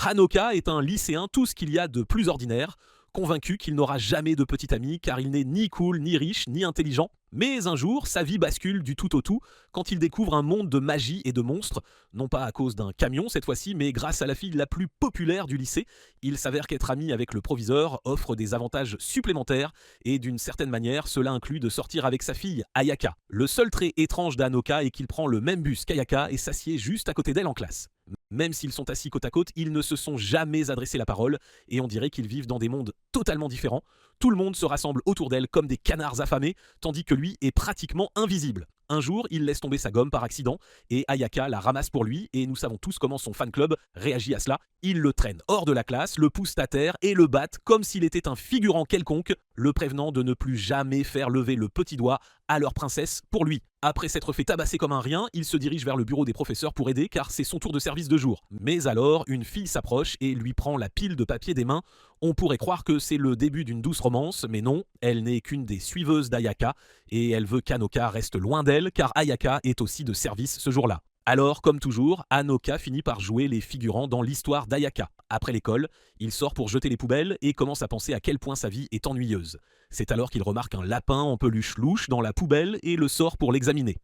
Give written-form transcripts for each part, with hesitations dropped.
Hanoka est un lycéen tout ce qu'il y a de plus ordinaire, convaincu qu'il n'aura jamais de petit ami car il n'est ni cool, ni riche, ni intelligent. Mais un jour, sa vie bascule du tout au tout quand il découvre un monde de magie et de monstres, non pas à cause d'un camion cette fois-ci, mais grâce à la fille la plus populaire du lycée. Il s'avère qu'être ami avec le proviseur offre des avantages supplémentaires et d'une certaine manière, cela inclut de sortir avec sa fille, Ayaka. Le seul trait étrange d'Hanoka est qu'il prend le même bus qu'Ayaka et s'assied juste à côté d'elle en classe. Même s'ils sont assis côte à côte, ils ne se sont jamais adressé la parole et on dirait qu'ils vivent dans des mondes totalement différents. Tout le monde se rassemble autour d'elle comme des canards affamés, tandis que lui est pratiquement invisible. Un jour, il laisse tomber sa gomme par accident et Ayaka la ramasse pour lui et nous savons tous comment son fan club réagit à cela. Il le traîne hors de la classe, le pousse à terre et le battent comme s'il était un figurant quelconque, le prévenant de ne plus jamais faire lever le petit doigt à leur princesse pour lui. Après s'être fait tabasser comme un rien, il se dirige vers le bureau des professeurs pour aider car c'est son tour de service de jour. Mais alors, une fille s'approche et lui prend la pile de papier des mains. On pourrait croire que c'est le début d'une douce romance, mais non, elle n'est qu'une des suiveuses d'Ayaka et elle veut qu'Hanoka reste loin d'elle car Ayaka est aussi de service ce jour-là. Alors, comme toujours, Hanoka finit par jouer les figurants dans l'histoire d'Ayaka. Après l'école, il sort pour jeter les poubelles et commence à penser à quel point sa vie est ennuyeuse. C'est alors qu'il remarque un lapin en peluche louche dans la poubelle et le sort pour l'examiner.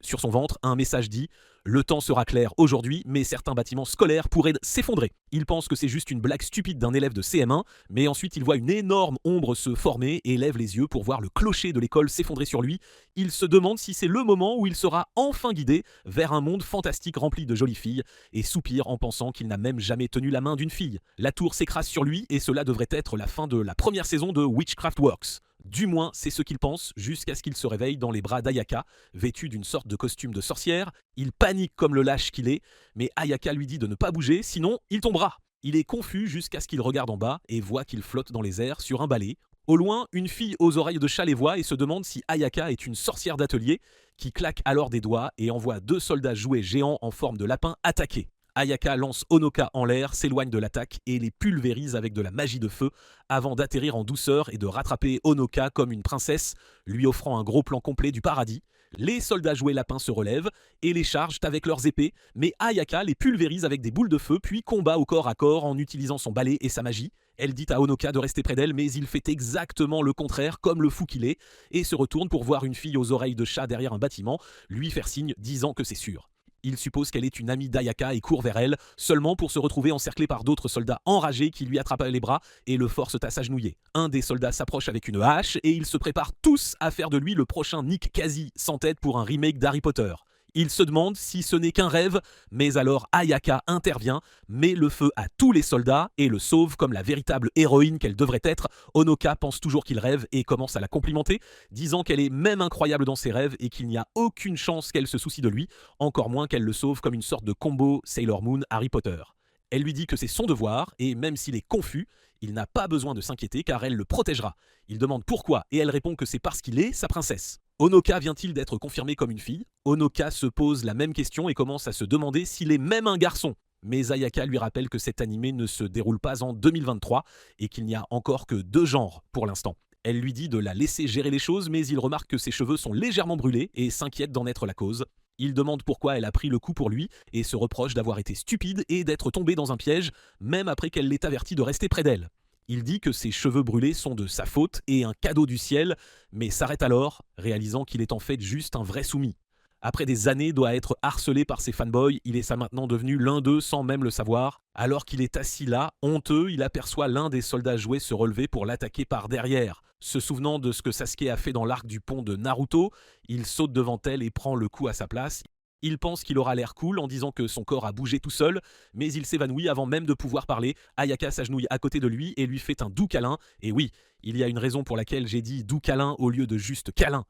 Sur son ventre, un message dit « Le temps sera clair aujourd'hui, mais certains bâtiments scolaires pourraient s'effondrer ». Il pense que c'est juste une blague stupide d'un élève de CM1, mais ensuite il voit une énorme ombre se former et lève les yeux pour voir le clocher de l'école s'effondrer sur lui. Il se demande si c'est le moment où il sera enfin guidé vers un monde fantastique rempli de jolies filles et soupire en pensant qu'il n'a même jamais tenu la main d'une fille. La tour s'écrase sur lui et cela devrait être la fin de la première saison de Witchcraft Works. Du moins, c'est ce qu'il pense, jusqu'à ce qu'il se réveille dans les bras d'Ayaka, vêtu d'une sorte de costume de sorcière. Il panique comme le lâche qu'il est, mais Ayaka lui dit de ne pas bouger, sinon il tombera. Il est confus jusqu'à ce qu'il regarde en bas et voit qu'il flotte dans les airs sur un balai. Au loin, une fille aux oreilles de chat les voit et se demande si Ayaka est une sorcière d'atelier, qui claque alors des doigts et envoie 2 soldats jouets géants en forme de lapin attaquer. Ayaka lance Honoka en l'air, s'éloigne de l'attaque et les pulvérise avec de la magie de feu avant d'atterrir en douceur et de rattraper Honoka comme une princesse, lui offrant un gros plan complet du paradis. Les soldats jouets lapins se relèvent et les chargent avec leurs épées, mais Ayaka les pulvérise avec des boules de feu puis combat au corps à corps en utilisant son balai et sa magie. Elle dit à Honoka de rester près d'elle, mais il fait exactement le contraire, comme le fou qu'il est, et se retourne pour voir une fille aux oreilles de chat derrière un bâtiment, lui faire signe disant que c'est sûr. Il suppose qu'elle est une amie d'Ayaka et court vers elle, seulement pour se retrouver encerclé par d'autres soldats enragés qui lui attrapent les bras et le forcent à s'agenouiller. Un des soldats s'approche avec une hache et ils se préparent tous à faire de lui le prochain Nick Casi sans tête pour un remake d'Harry Potter. Il se demande si ce n'est qu'un rêve, mais alors Ayaka intervient, met le feu à tous les soldats et le sauve comme la véritable héroïne qu'elle devrait être. Honoka pense toujours qu'il rêve et commence à la complimenter, disant qu'elle est même incroyable dans ses rêves et qu'il n'y a aucune chance qu'elle se soucie de lui, encore moins qu'elle le sauve comme une sorte de combo Sailor Moon Harry Potter. Elle lui dit que c'est son devoir et même s'il est confus, il n'a pas besoin de s'inquiéter car elle le protégera. Il demande pourquoi et elle répond que c'est parce qu'il est sa princesse. Honoka vient-il d'être confirmé comme une fille? Honoka se pose la même question et commence à se demander s'il est même un garçon. Mais Ayaka lui rappelle que cet animé ne se déroule pas en 2023 et qu'il n'y a encore que 2 genres pour l'instant. Elle lui dit de la laisser gérer les choses, mais il remarque que ses cheveux sont légèrement brûlés et s'inquiète d'en être la cause. Il demande pourquoi elle a pris le coup pour lui et se reproche d'avoir été stupide et d'être tombée dans un piège, même après qu'elle l'ait averti de rester près d'elle. Il dit que ses cheveux brûlés sont de sa faute et un cadeau du ciel, mais s'arrête alors, réalisant qu'il est en fait juste un vrai soumis. Après des années, doit être harcelé par ses fanboys, il est ça maintenant devenu l'un d'eux sans même le savoir. Alors qu'il est assis là, honteux, il aperçoit l'un des soldats jouets se relever pour l'attaquer par derrière. Se souvenant de ce que Sasuke a fait dans l'arc du pont de Naruto, il saute devant elle et prend le coup à sa place. Il pense qu'il aura l'air cool en disant que son corps a bougé tout seul, mais il s'évanouit avant même de pouvoir parler. Ayaka s'agenouille à côté de lui et lui fait un doux câlin. Et oui, il y a une raison pour laquelle j'ai dit doux câlin au lieu de juste câlin.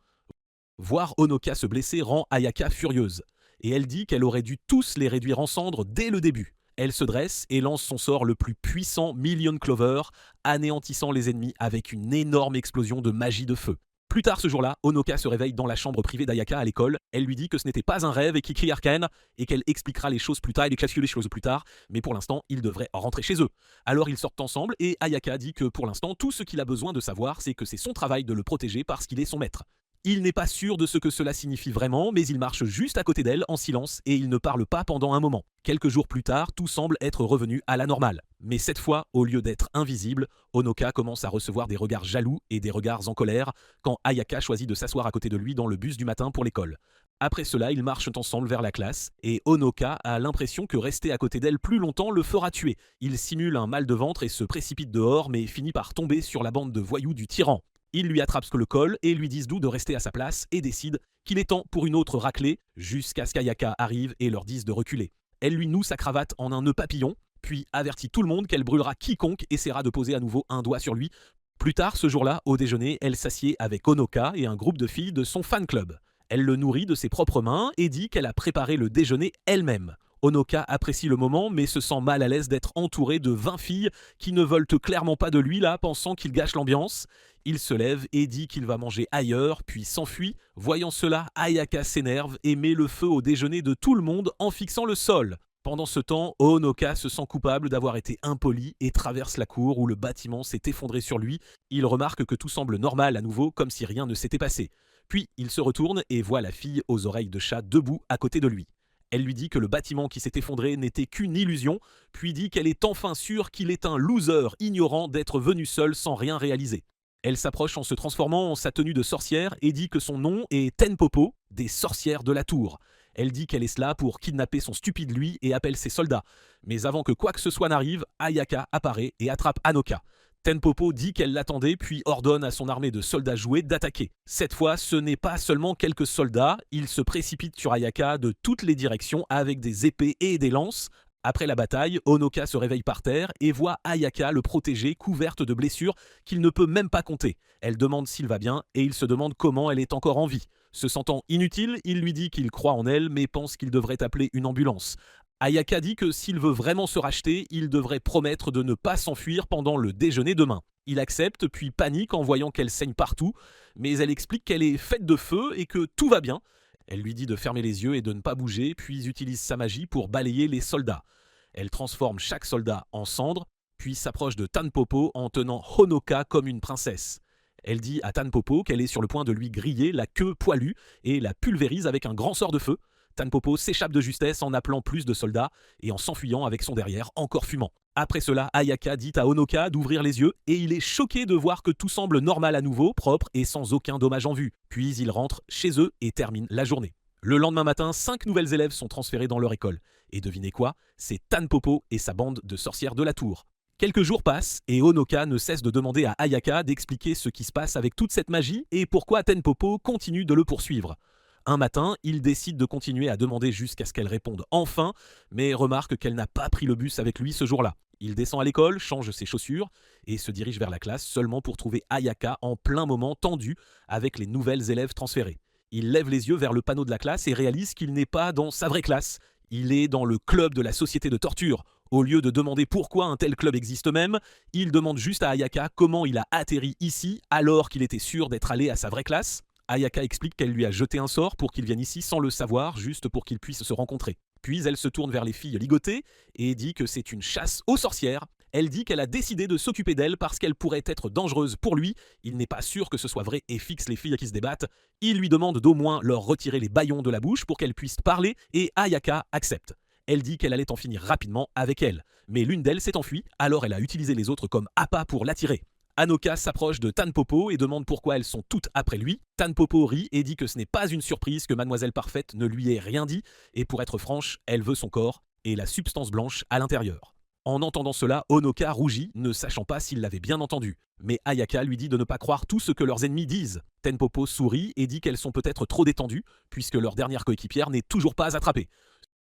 Voir Honoka se blesser rend Ayaka furieuse. Et elle dit qu'elle aurait dû tous les réduire en cendres dès le début. Elle se dresse et lance son sort le plus puissant, Million Clover, anéantissant les ennemis avec une énorme explosion de magie de feu. Plus tard ce jour-là, Honoka se réveille dans la chambre privée d'Ayaka à l'école. Elle lui dit que ce n'était pas un rêve et qu'il crie Arcane et qu'elle expliquera les choses plus tard, elle éclaircira les choses plus tard, mais pour l'instant, ils devraient rentrer chez eux. Alors ils sortent ensemble et Ayaka dit que pour l'instant, tout ce qu'il a besoin de savoir, c'est que c'est son travail de le protéger parce qu'il est son maître. Il n'est pas sûr de ce que cela signifie vraiment, mais il marche juste à côté d'elle en silence et il ne parle pas pendant un moment. Quelques jours plus tard, tout semble être revenu à la normale. Mais cette fois, au lieu d'être invisible, Honoka commence à recevoir des regards jaloux et des regards en colère quand Ayaka choisit de s'asseoir à côté de lui dans le bus du matin pour l'école. Après cela, ils marchent ensemble vers la classe et Honoka a l'impression que rester à côté d'elle plus longtemps le fera tuer. Il simule un mal de ventre et se précipite dehors mais finit par tomber sur la bande de voyous du tyran. Ils lui attrapent le col et lui disent d'où de rester à sa place et décident qu'il est temps pour une autre raclée jusqu'à ce qu'Ayaka arrive et leur dise de reculer. Elle lui noue sa cravate en un nœud papillon, puis avertit tout le monde qu'elle brûlera quiconque essaiera de poser à nouveau un doigt sur lui. Plus tard, ce jour-là, au déjeuner, elle s'assied avec Honoka et un groupe de filles de son fan club. Elle le nourrit de ses propres mains et dit qu'elle a préparé le déjeuner elle-même. Honoka apprécie le moment mais se sent mal à l'aise d'être entouré de 20 filles qui ne veulent clairement pas de lui là, pensant qu'il gâche l'ambiance. Il se lève et dit qu'il va manger ailleurs, puis s'enfuit. Voyant cela, Ayaka s'énerve et met le feu au déjeuner de tout le monde en fixant le sol. Pendant ce temps, Honoka se sent coupable d'avoir été impoli et traverse la cour où le bâtiment s'est effondré sur lui. Il remarque que tout semble normal à nouveau, comme si rien ne s'était passé. Puis il se retourne et voit la fille aux oreilles de chat debout à côté de lui. Elle lui dit que le bâtiment qui s'est effondré n'était qu'une illusion, puis dit qu'elle est enfin sûre qu'il est un loser ignorant d'être venu seul sans rien réaliser. Elle s'approche en se transformant en sa tenue de sorcière et dit que son nom est Tenpopo, des sorcières de la tour. Elle dit qu'elle est là pour kidnapper son stupide lui et appelle ses soldats. Mais avant que quoi que ce soit n'arrive, Ayaka apparaît et attrape Honoka. Tenpopo dit qu'elle l'attendait puis ordonne à son armée de soldats jouets d'attaquer. Cette fois, ce n'est pas seulement quelques soldats, ils se précipitent sur Ayaka de toutes les directions avec des épées et des lances. Après la bataille, Honoka se réveille par terre et voit Ayaka le protéger couverte de blessures qu'il ne peut même pas compter. Elle demande s'il va bien et il se demande comment elle est encore en vie. Se sentant inutile, il lui dit qu'il croit en elle mais pense qu'il devrait appeler une ambulance. Ayaka dit que s'il veut vraiment se racheter, il devrait promettre de ne pas s'enfuir pendant le déjeuner demain. Il accepte puis panique en voyant qu'elle saigne partout, mais elle explique qu'elle est faite de feu et que tout va bien. Elle lui dit de fermer les yeux et de ne pas bouger, puis utilise sa magie pour balayer les soldats. Elle transforme chaque soldat en cendre, puis s'approche de Tenpopo en tenant Honoka comme une princesse. Elle dit à Tenpopo qu'elle est sur le point de lui griller la queue poilue et la pulvérise avec un grand sort de feu. Tenpopo s'échappe de justesse en appelant plus de soldats et en s'enfuyant avec son derrière encore fumant. Après cela, Ayaka dit à Honoka d'ouvrir les yeux et il est choqué de voir que tout semble normal à nouveau, propre et sans aucun dommage en vue. Puis ils rentrent chez eux et terminent la journée. Le lendemain matin, 5 nouvelles élèves sont transférées dans leur école. Et devinez quoi? C'est Tenpopo et sa bande de sorcières de la tour. Quelques jours passent et Honoka ne cesse de demander à Ayaka d'expliquer ce qui se passe avec toute cette magie et pourquoi Tenpopo continue de le poursuivre. Un matin, il décide de continuer à demander jusqu'à ce qu'elle réponde enfin, mais remarque qu'elle n'a pas pris le bus avec lui ce jour-là. Il descend à l'école, change ses chaussures et se dirige vers la classe seulement pour trouver Ayaka en plein moment tendu avec les nouvelles élèves transférées. Il lève les yeux vers le panneau de la classe et réalise qu'il n'est pas dans sa vraie classe. Il est dans le club de la société de torture. Au lieu de demander pourquoi un tel club existe même, il demande juste à Ayaka comment il a atterri ici alors qu'il était sûr d'être allé à sa vraie classe. Ayaka explique qu'elle lui a jeté un sort pour qu'il vienne ici sans le savoir, juste pour qu'ils puissent se rencontrer. Puis elle se tourne vers les filles ligotées et dit que c'est une chasse aux sorcières. Elle dit qu'elle a décidé de s'occuper d'elle parce qu'elle pourrait être dangereuse pour lui. Il n'est pas sûr que ce soit vrai et fixe les filles qui se débattent. Il lui demande d'au moins leur retirer les bâillons de la bouche pour qu'elles puissent parler et Ayaka accepte. Elle dit qu'elle allait en finir rapidement avec elle. Mais l'une d'elles s'est enfuie, alors elle a utilisé les autres comme appât pour l'attirer. Honoka s'approche de Tenpopo et demande pourquoi elles sont toutes après lui. Tenpopo rit et dit que ce n'est pas une surprise que Mademoiselle Parfaite ne lui ait rien dit, et pour être franche, elle veut son corps et la substance blanche à l'intérieur. En entendant cela, Honoka rougit, ne sachant pas s'il l'avait bien entendu. Mais Ayaka lui dit de ne pas croire tout ce que leurs ennemis disent. Tenpopo sourit et dit qu'elles sont peut-être trop détendues, puisque leur dernière coéquipière n'est toujours pas attrapée.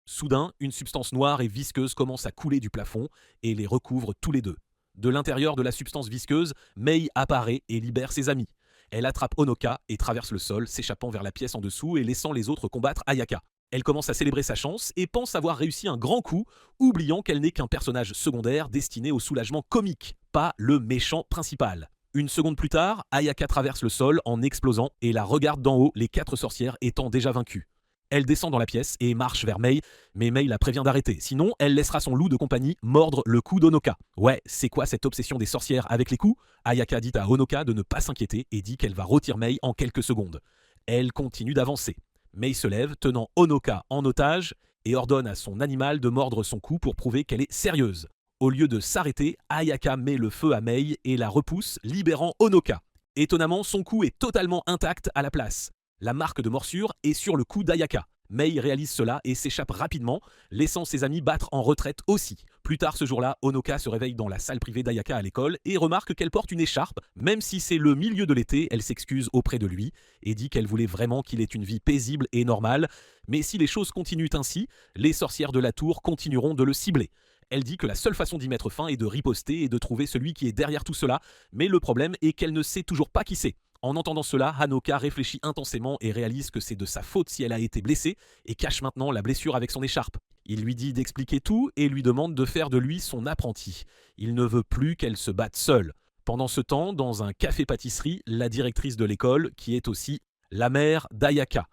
Soudain, une substance noire et visqueuse commence à couler du plafond et les recouvre tous les deux. De l'intérieur de la substance visqueuse, Mei apparaît et libère ses amis. Elle attrape Honoka et traverse le sol, s'échappant vers la pièce en dessous et laissant les autres combattre Ayaka. Elle commence à célébrer sa chance et pense avoir réussi un grand coup, oubliant qu'elle n'est qu'un personnage secondaire destiné au soulagement comique, pas le méchant principal. Une seconde plus tard, Ayaka traverse le sol en explosant et la regarde d'en haut, les 4 sorcières étant déjà vaincues. Elle descend dans la pièce et marche vers Mei, mais Mei la prévient d'arrêter. Sinon, elle laissera son loup de compagnie mordre le cou d'Honoka. Ouais, c'est quoi cette obsession des sorcières avec les coups? Ayaka dit à Honoka de ne pas s'inquiéter et dit qu'elle va rôtir Mei en quelques secondes. Elle continue d'avancer. Mei se lève, tenant Honoka en otage, et ordonne à son animal de mordre son cou pour prouver qu'elle est sérieuse. Au lieu de s'arrêter, Ayaka met le feu à Mei et la repousse, libérant Honoka. Étonnamment, son cou est totalement intact à la place. La marque de morsure est sur le cou d'Ayaka. Mei réalise cela et s'échappe rapidement, laissant ses amis battre en retraite aussi. Plus tard ce jour-là, Honoka se réveille dans la salle privée d'Ayaka à l'école et remarque qu'elle porte une écharpe. Même si c'est le milieu de l'été, elle s'excuse auprès de lui et dit qu'elle voulait vraiment qu'il ait une vie paisible et normale. Mais si les choses continuent ainsi, les sorcières de la tour continueront de le cibler. Elle dit que la seule façon d'y mettre fin est de riposter et de trouver celui qui est derrière tout cela, mais le problème est qu'elle ne sait toujours pas qui c'est. En entendant cela, Hanoka réfléchit intensément et réalise que c'est de sa faute si elle a été blessée et cache maintenant la blessure avec son écharpe. Il lui dit d'expliquer tout et lui demande de faire de lui son apprenti. Il ne veut plus qu'elle se batte seule. Pendant ce temps, dans un café-pâtisserie, la directrice de l'école, qui est aussi la mère d'Ayaka,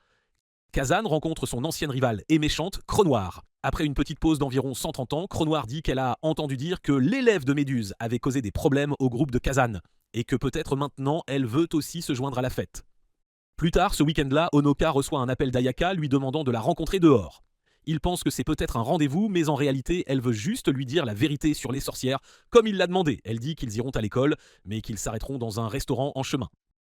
Kazan rencontre son ancienne rivale et méchante, Crenoir. Après une petite pause d'environ 130 ans, Crenoir dit qu'elle a entendu dire que l'élève de Méduse avait causé des problèmes au groupe de Kazan, et que peut-être maintenant elle veut aussi se joindre à la fête. Plus tard, ce week-end-là, Honoka reçoit un appel d'Ayaka lui demandant de la rencontrer dehors. Il pense que c'est peut-être un rendez-vous, mais en réalité, elle veut juste lui dire la vérité sur les sorcières, comme il l'a demandé. Elle dit qu'ils iront à l'école, mais qu'ils s'arrêteront dans un restaurant en chemin.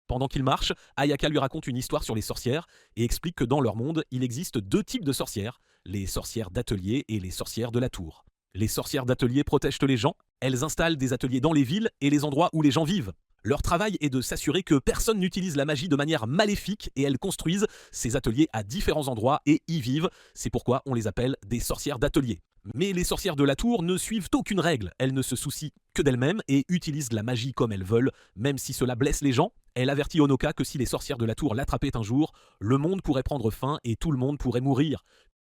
Pendant qu'ils marchent, Ayaka lui raconte une histoire sur les sorcières et explique que dans leur monde, il existe deux types de sorcières, les sorcières d'atelier et les sorcières de la tour. Les sorcières d'atelier protègent les gens, elles installent des ateliers dans les villes et les endroits où les gens vivent. Leur travail est de s'assurer que personne n'utilise la magie de manière maléfique et elles construisent ces ateliers à différents endroits et y vivent. C'est pourquoi on les appelle des sorcières d'atelier. Mais les sorcières de la tour ne suivent aucune règle. Elles ne se soucient que d'elles-mêmes et utilisent la magie comme elles veulent, même si cela blesse les gens. Elle avertit Honoka que si les sorcières de la tour l'attrapaient un jour, le monde pourrait prendre fin et tout le monde pourrait mourir.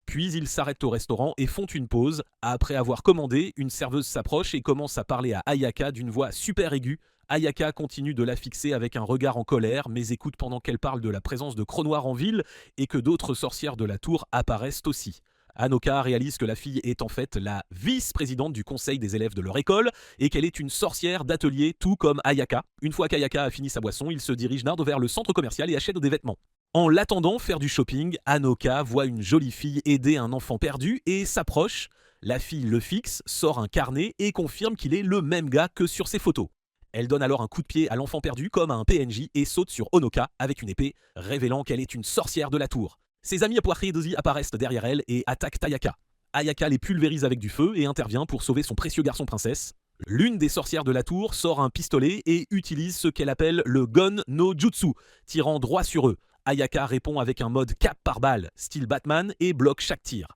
Puis ils s'arrêtent au restaurant et font une pause. Après avoir commandé, une serveuse s'approche et commence à parler à Ayaka d'une voix super aiguë. Ayaka continue de la fixer avec un regard en colère, mais écoute pendant qu'elle parle de la présence de Crenoir en ville et que d'autres sorcières de la tour apparaissent aussi. Hanoka réalise que la fille est en fait la vice-présidente du conseil des élèves de leur école et qu'elle est une sorcière d'atelier, tout comme Ayaka. Une fois qu'Ayaka a fini sa boisson, il se dirige vers le centre commercial et achète des vêtements. En l'attendant faire du shopping, Hanoka voit une jolie fille aider un enfant perdu et s'approche. La fille le fixe, sort un carnet et confirme qu'il est le même gars que sur ses photos. Elle donne alors un coup de pied à l'enfant perdu comme à un PNJ et saute sur Honoka avec une épée, révélant qu'elle est une sorcière de la tour. Ses amis Apoiredosi apparaissent derrière elle et attaquent Ayaka. Ayaka les pulvérise avec du feu et intervient pour sauver son précieux garçon princesse. L'une des sorcières de la tour sort un pistolet et utilise ce qu'elle appelle le Gun no Jutsu, tirant droit sur eux. Ayaka répond avec un mode cap par balle, style Batman, et bloque chaque tir.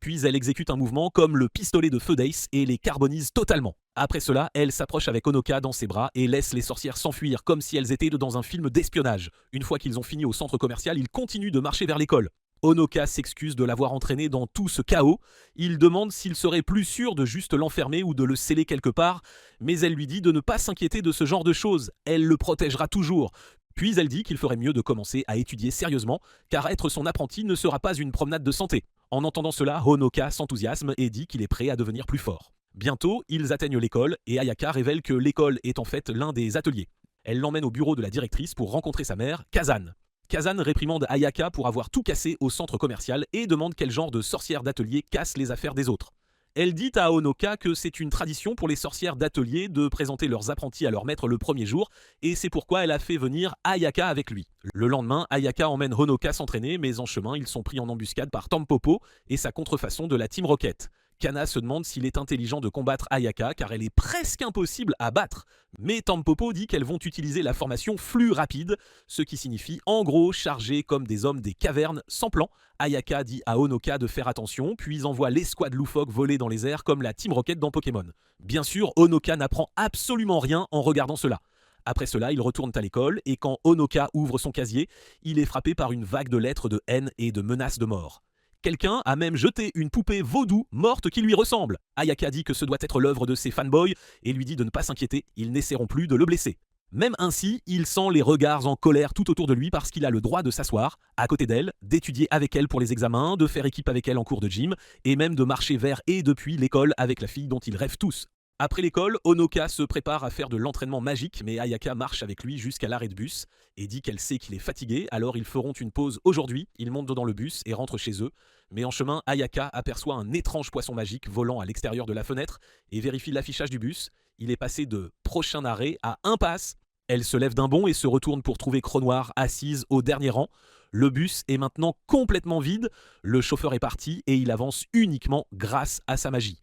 Puis elle exécute un mouvement comme le pistolet de feu d'Ace et les carbonise totalement. Après cela, elle s'approche avec Honoka dans ses bras et laisse les sorcières s'enfuir comme si elles étaient dans un film d'espionnage. Une fois qu'ils ont fini au centre commercial, ils continuent de marcher vers l'école. Honoka s'excuse de l'avoir entraîné dans tout ce chaos. Il demande s'il serait plus sûr de juste l'enfermer ou de le sceller quelque part, mais elle lui dit de ne pas s'inquiéter de ce genre de choses. Elle le protégera toujours. Puis elle dit qu'il ferait mieux de commencer à étudier sérieusement, car être son apprenti ne sera pas une promenade de santé. En entendant cela, Honoka s'enthousiasme et dit qu'il est prêt à devenir plus fort. Bientôt, ils atteignent l'école et Ayaka révèle que l'école est en fait l'un des ateliers. Elle l'emmène au bureau de la directrice pour rencontrer sa mère, Kazan. Kazan réprimande Ayaka pour avoir tout cassé au centre commercial et demande quel genre de sorcière d'atelier casse les affaires des autres. Elle dit à Honoka que c'est une tradition pour les sorcières d'atelier de présenter leurs apprentis à leur maître le premier jour, et c'est pourquoi elle a fait venir Ayaka avec lui. Le lendemain, Ayaka emmène Honoka s'entraîner, mais en chemin, ils sont pris en embuscade par Tampopo et sa contrefaçon de la Team Rocket. Kana se demande s'il est intelligent de combattre Ayaka car elle est presque impossible à battre. Mais Tampopo dit qu'elles vont utiliser la formation flux rapide, ce qui signifie en gros charger comme des hommes des cavernes sans plan. Ayaka dit à Honoka de faire attention, puis envoie l'escouade loufoque voler dans les airs comme la Team Rocket dans Pokémon. Bien sûr, Honoka n'apprend absolument rien en regardant cela. Après cela, ils retournent à l'école et quand Honoka ouvre son casier, il est frappé par une vague de lettres de haine et de menaces de mort. Quelqu'un a même jeté une poupée vaudou morte qui lui ressemble. Ayaka dit que ce doit être l'œuvre de ses fanboys et lui dit de ne pas s'inquiéter, ils n'essaieront plus de le blesser. Même ainsi, il sent les regards en colère tout autour de lui parce qu'il a le droit de s'asseoir à côté d'elle, d'étudier avec elle pour les examens, de faire équipe avec elle en cours de gym et même de marcher vers et depuis l'école avec la fille dont ils rêvent tous. Après l'école, Honoka se prépare à faire de l'entraînement magique, mais Ayaka marche avec lui jusqu'à l'arrêt de bus et dit qu'elle sait qu'il est fatigué, alors ils feront une pause aujourd'hui, ils montent dans le bus et rentrent chez eux. Mais en chemin, Ayaka aperçoit un étrange poisson magique volant à l'extérieur de la fenêtre et vérifie l'affichage du bus. Il est passé de prochain arrêt à impasse. Elle se lève d'un bond et se retourne pour trouver Cronoir assise au dernier rang. Le bus est maintenant complètement vide, le chauffeur est parti et il avance uniquement grâce à sa magie.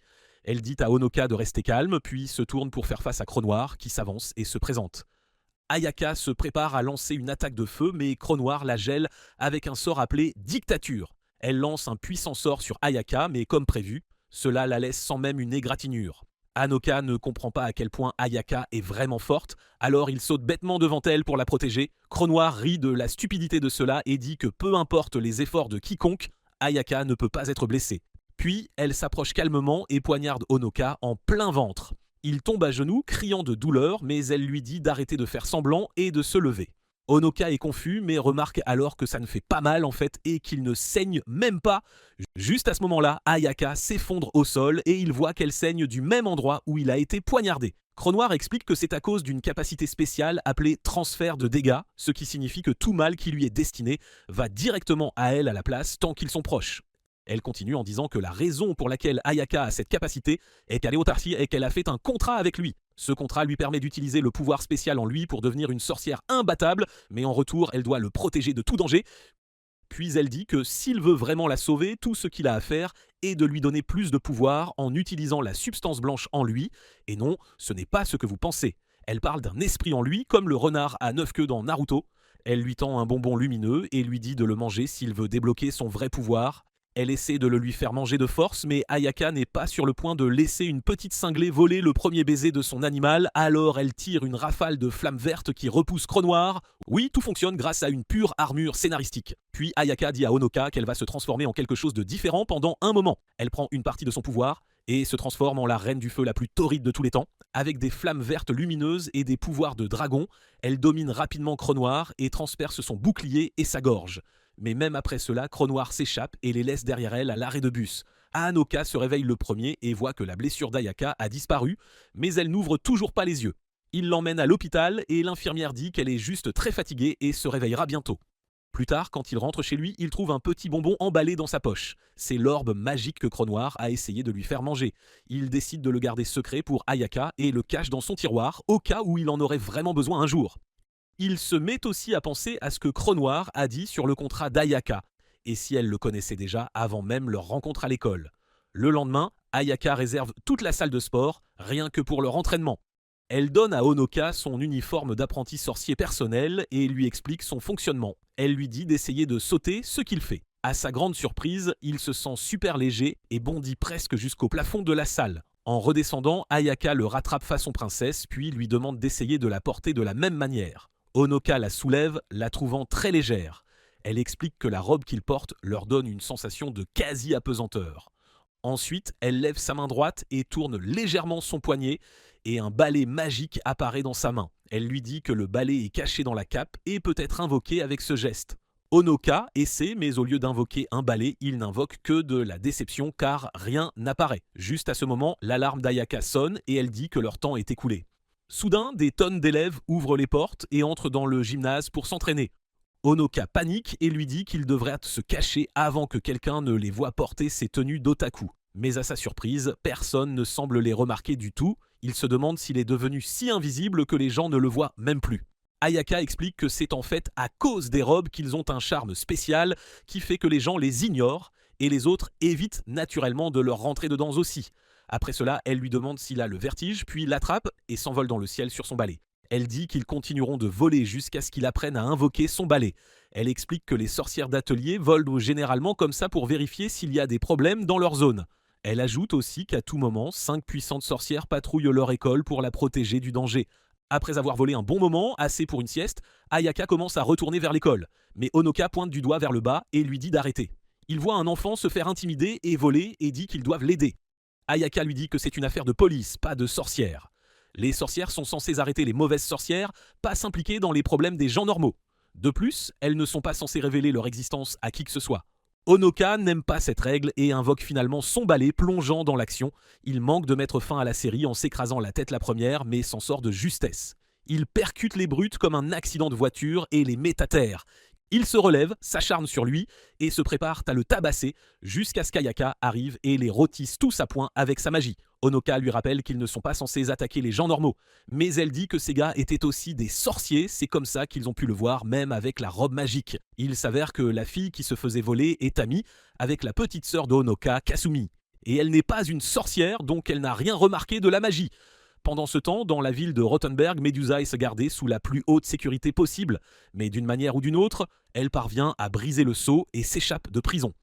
Elle dit à Honoka de rester calme, puis se tourne pour faire face à Cronoir qui s'avance et se présente. Ayaka se prépare à lancer une attaque de feu, mais Cronoir la gèle avec un sort appelé Dictature. Elle lance un puissant sort sur Ayaka, mais comme prévu, cela la laisse sans même une égratignure. Honoka ne comprend pas à quel point Ayaka est vraiment forte, alors il saute bêtement devant elle pour la protéger. Cronoir rit de la stupidité de cela et dit que peu importe les efforts de quiconque, Ayaka ne peut pas être blessée. Puis elle s'approche calmement et poignarde Honoka en plein ventre. Il tombe à genoux, criant de douleur, mais elle lui dit d'arrêter de faire semblant et de se lever. Honoka est confus, mais remarque alors que ça ne fait pas mal en fait et qu'il ne saigne même pas. Juste à ce moment-là, Ayaka s'effondre au sol et il voit qu'elle saigne du même endroit où il a été poignardé. Cronoir explique que c'est à cause d'une capacité spéciale appelée transfert de dégâts, ce qui signifie que tout mal qui lui est destiné va directement à elle à la place tant qu'ils sont proches. Elle continue en disant que la raison pour laquelle Ayaka a cette capacité est qu'elle est autarcie et qu'elle a fait un contrat avec lui. Ce contrat lui permet d'utiliser le pouvoir spécial en lui pour devenir une sorcière imbattable, mais en retour, elle doit le protéger de tout danger. Puis elle dit que s'il veut vraiment la sauver, tout ce qu'il a à faire est de lui donner plus de pouvoir en utilisant la substance blanche en lui. Et non, ce n'est pas ce que vous pensez. Elle parle d'un esprit en lui, comme le renard à 9 queues dans Naruto. Elle lui tend un bonbon lumineux et lui dit de le manger s'il veut débloquer son vrai pouvoir. Elle essaie de le lui faire manger de force, mais Ayaka n'est pas sur le point de laisser une petite cinglée voler le premier baiser de son animal, alors elle tire une rafale de flammes vertes qui repousse Cronoir. Oui, tout fonctionne grâce à une pure armure scénaristique. Puis Ayaka dit à Honoka qu'elle va se transformer en quelque chose de différent pendant un moment. Elle prend une partie de son pouvoir et se transforme en la reine du feu la plus torride de tous les temps. Avec des flammes vertes lumineuses et des pouvoirs de dragon, elle domine rapidement Cronoir et transperce son bouclier et sa gorge. Mais même après cela, Cronoir s'échappe et les laisse derrière elle à l'arrêt de bus. Honoka se réveille le premier et voit que la blessure d'Ayaka a disparu, mais elle n'ouvre toujours pas les yeux. Il l'emmène à l'hôpital et l'infirmière dit qu'elle est juste très fatiguée et se réveillera bientôt. Plus tard, quand il rentre chez lui, il trouve un petit bonbon emballé dans sa poche. C'est l'orbe magique que Cronoir a essayé de lui faire manger. Il décide de le garder secret pour Ayaka et le cache dans son tiroir, au cas où il en aurait vraiment besoin un jour. Il se met aussi à penser à ce que Cronoir a dit sur le contrat d'Ayaka, et si elle le connaissait déjà avant même leur rencontre à l'école. Le lendemain, Ayaka réserve toute la salle de sport, rien que pour leur entraînement. Elle donne à Honoka son uniforme d'apprenti sorcier personnel et lui explique son fonctionnement. Elle lui dit d'essayer de sauter, ce qu'il fait. À sa grande surprise, il se sent super léger et bondit presque jusqu'au plafond de la salle. En redescendant, Ayaka le rattrape façon princesse, puis lui demande d'essayer de la porter de la même manière. Honoka la soulève, la trouvant très légère. Elle explique que la robe qu'il porte leur donne une sensation de quasi-apesanteur. Ensuite, elle lève sa main droite et tourne légèrement son poignet, et un balai magique apparaît dans sa main. Elle lui dit que le balai est caché dans la cape et peut être invoqué avec ce geste. Honoka essaie, mais au lieu d'invoquer un balai, il n'invoque que de la déception car rien n'apparaît. Juste à ce moment, l'alarme d'Ayaka sonne et elle dit que leur temps est écoulé. Soudain, des tonnes d'élèves ouvrent les portes et entrent dans le gymnase pour s'entraîner. Honoka panique et lui dit qu'il devrait se cacher avant que quelqu'un ne les voie porter ses tenues d'otaku. Mais à sa surprise, personne ne semble les remarquer du tout. Il se demande s'il est devenu si invisible que les gens ne le voient même plus. Ayaka explique que c'est en fait à cause des robes qu'ils ont un charme spécial qui fait que les gens les ignorent et les autres évitent naturellement de leur rentrer dedans aussi. Après cela, elle lui demande s'il a le vertige, puis l'attrape et s'envole dans le ciel sur son balai. Elle dit qu'ils continueront de voler jusqu'à ce qu'il apprenne à invoquer son balai. Elle explique que les sorcières d'atelier volent généralement comme ça pour vérifier s'il y a des problèmes dans leur zone. Elle ajoute aussi qu'à tout moment, 5 puissantes sorcières patrouillent leur école pour la protéger du danger. Après avoir volé un bon moment, assez pour une sieste, Ayaka commence à retourner vers l'école. Mais Honoka pointe du doigt vers le bas et lui dit d'arrêter. Il voit un enfant se faire intimider et voler et dit qu'ils doivent l'aider. Ayaka lui dit que c'est une affaire de police, pas de sorcières. Les sorcières sont censées arrêter les mauvaises sorcières, pas s'impliquer dans les problèmes des gens normaux. De plus, elles ne sont pas censées révéler leur existence à qui que ce soit. Honoka n'aime pas cette règle et invoque finalement son balai plongeant dans l'action. Il manque de mettre fin à la série en s'écrasant la tête la première, mais s'en sort de justesse. Il percute les brutes comme un accident de voiture et les met à terre. Il se relève, s'acharne sur lui et se prépare à le tabasser jusqu'à ce qu'Ayaka arrive et les rôtisse tous à point avec sa magie. Honoka lui rappelle qu'ils ne sont pas censés attaquer les gens normaux, mais elle dit que ces gars étaient aussi des sorciers, c'est comme ça qu'ils ont pu le voir même avec la robe magique. Il s'avère que la fille qui se faisait voler est amie avec la petite sœur de Honoka, Kasumi. Et elle n'est pas une sorcière, donc elle n'a rien remarqué de la magie. Pendant ce temps, dans la ville de Rothenberg, Medusa est se garder sous la plus haute sécurité possible, mais d'une manière ou d'une autre, elle parvient à briser le sceau et s'échappe de prison.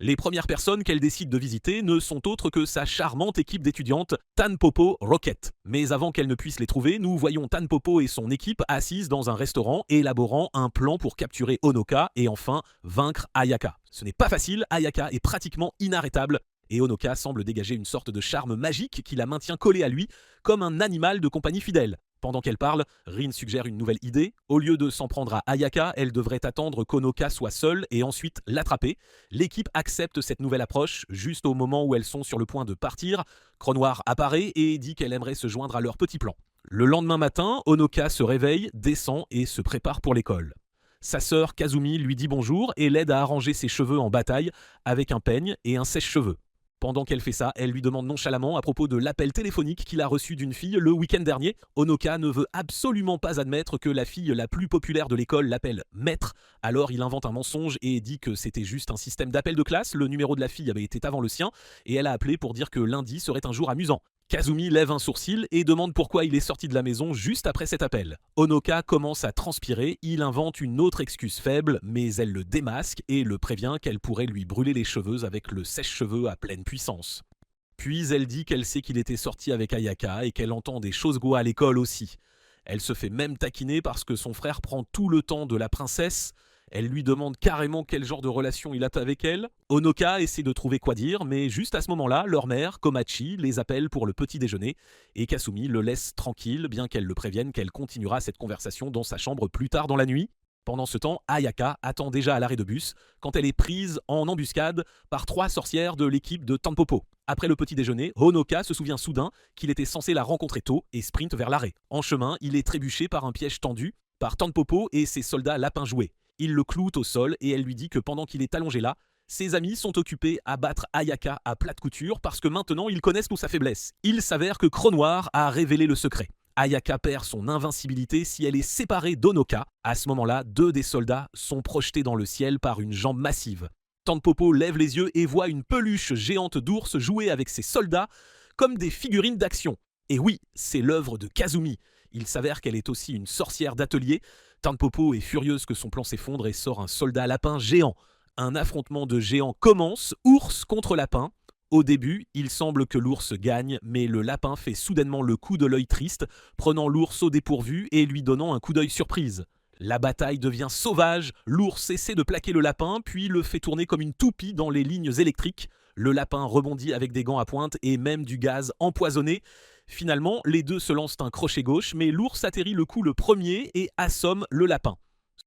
Les premières personnes qu'elle décide de visiter ne sont autres que sa charmante équipe d'étudiantes Tanpopo Rocket. Mais avant qu'elle ne puisse les trouver, nous voyons Tanpopo et son équipe assises dans un restaurant élaborant un plan pour capturer Honoka et enfin vaincre Ayaka. Ce n'est pas facile, Ayaka est pratiquement inarrêtable et Honoka semble dégager une sorte de charme magique qui la maintient collée à lui comme un animal de compagnie fidèle. Pendant qu'elle parle, Rin suggère une nouvelle idée. Au lieu de s'en prendre à Ayaka, elle devrait attendre qu'Honoka soit seule et ensuite l'attraper. L'équipe accepte cette nouvelle approche. Juste au moment où elles sont sur le point de partir, Cronoir apparaît et dit qu'elle aimerait se joindre à leur petit plan. Le lendemain matin, Honoka se réveille, descend et se prépare pour l'école. Sa sœur Kazumi lui dit bonjour et l'aide à arranger ses cheveux en bataille avec un peigne et un sèche-cheveux. Pendant qu'elle fait ça, elle lui demande nonchalamment à propos de l'appel téléphonique qu'il a reçu d'une fille le week-end dernier. Honoka ne veut absolument pas admettre que la fille la plus populaire de l'école l'appelle maître, alors il invente un mensonge et dit que c'était juste un système d'appel de classe, le numéro de la fille avait été avant le sien, et elle a appelé pour dire que lundi serait un jour amusant. Kazumi lève un sourcil et demande pourquoi il est sorti de la maison juste après cet appel. Honoka commence à transpirer, il invente une autre excuse faible, mais elle le démasque et le prévient qu'elle pourrait lui brûler les cheveux avec le sèche-cheveux à pleine puissance. Puis elle dit qu'elle sait qu'il était sorti avec Ayaka et qu'elle entend des choses go à l'école aussi. Elle se fait même taquiner parce que son frère prend tout le temps de la princesse. Elle lui demande carrément quel genre de relation il a avec elle. Honoka essaie de trouver quoi dire, mais juste à ce moment-là, leur mère, Komachi, les appelle pour le petit déjeuner et Kasumi le laisse tranquille, bien qu'elle le prévienne qu'elle continuera cette conversation dans sa chambre plus tard dans la nuit. Pendant ce temps, Ayaka attend déjà à l'arrêt de bus quand elle est prise en embuscade par 3 sorcières de l'équipe de Tanpopo. Après le petit déjeuner, Honoka se souvient soudain qu'il était censé la rencontrer tôt et sprint vers l'arrêt. En chemin, il est trébuché par un piège tendu par Tanpopo et ses soldats lapins joués. Il le cloue au sol et elle lui dit que pendant qu'il est allongé là, ses amis sont occupés à battre Ayaka à plate couture parce que maintenant ils connaissent toute sa faiblesse. Il s'avère que Cronoir a révélé le secret. Ayaka perd son invincibilité si elle est séparée d'Honoka. À ce moment-là, 2 des soldats sont projetés dans le ciel par une jambe massive. Tanpopo lève les yeux et voit une peluche géante d'ours jouer avec ses soldats comme des figurines d'action. Et oui, c'est l'œuvre de Kazumi. Il s'avère qu'elle est aussi une sorcière d'atelier. Tanpopo est furieuse que son plan s'effondre et sort un soldat lapin géant. Un affrontement de géants commence, ours contre lapin. Au début, il semble que l'ours gagne, mais le lapin fait soudainement le coup de l'œil triste, prenant l'ours au dépourvu et lui donnant un coup d'œil surprise. La bataille devient sauvage, l'ours essaie de plaquer le lapin, puis le fait tourner comme une toupie dans les lignes électriques. Le lapin rebondit avec des gants à pointe et même du gaz empoisonné. Finalement, les deux se lancent un crochet gauche, mais l'ours atterrit le coup le premier et assomme le lapin.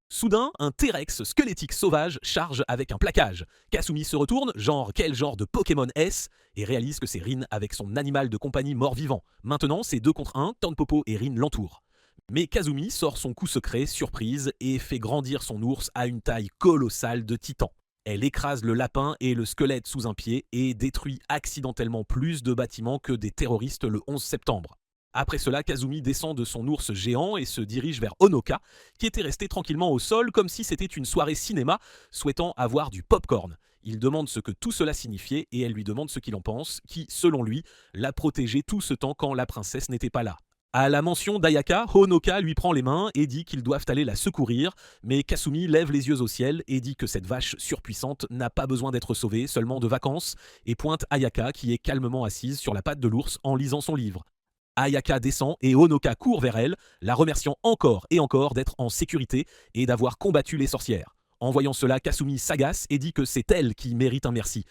Soudain, un T-Rex squelettique sauvage charge avec un plaquage. Kasumi se retourne, genre quel genre de Pokémon est-ce, et réalise que c'est Rin avec son animal de compagnie mort-vivant. Maintenant, c'est 2 contre 1, Tanpopo et Rin l'entourent. Mais Kazumi sort son coup secret, surprise, et fait grandir son ours à une taille colossale de titan. Elle écrase le lapin et le squelette sous un pied et détruit accidentellement plus de bâtiments que des terroristes le 11 septembre. Après cela, Kazumi descend de son ours géant et se dirige vers Honoka, qui était resté tranquillement au sol comme si c'était une soirée cinéma, souhaitant avoir du pop-corn. Il demande ce que tout cela signifiait et elle lui demande ce qu'il en pense, qui, selon lui, l'a protégé tout ce temps quand la princesse n'était pas là. À la mention d'Ayaka, Honoka lui prend les mains et dit qu'ils doivent aller la secourir, mais Kasumi lève les yeux au ciel et dit que cette vache surpuissante n'a pas besoin d'être sauvée, seulement de vacances, et pointe Ayaka qui est calmement assise sur la patte de l'ours en lisant son livre. Ayaka descend et Honoka court vers elle, la remerciant encore et encore d'être en sécurité et d'avoir combattu les sorcières. En voyant cela, Kasumi s'agace et dit que c'est elle qui mérite un merci.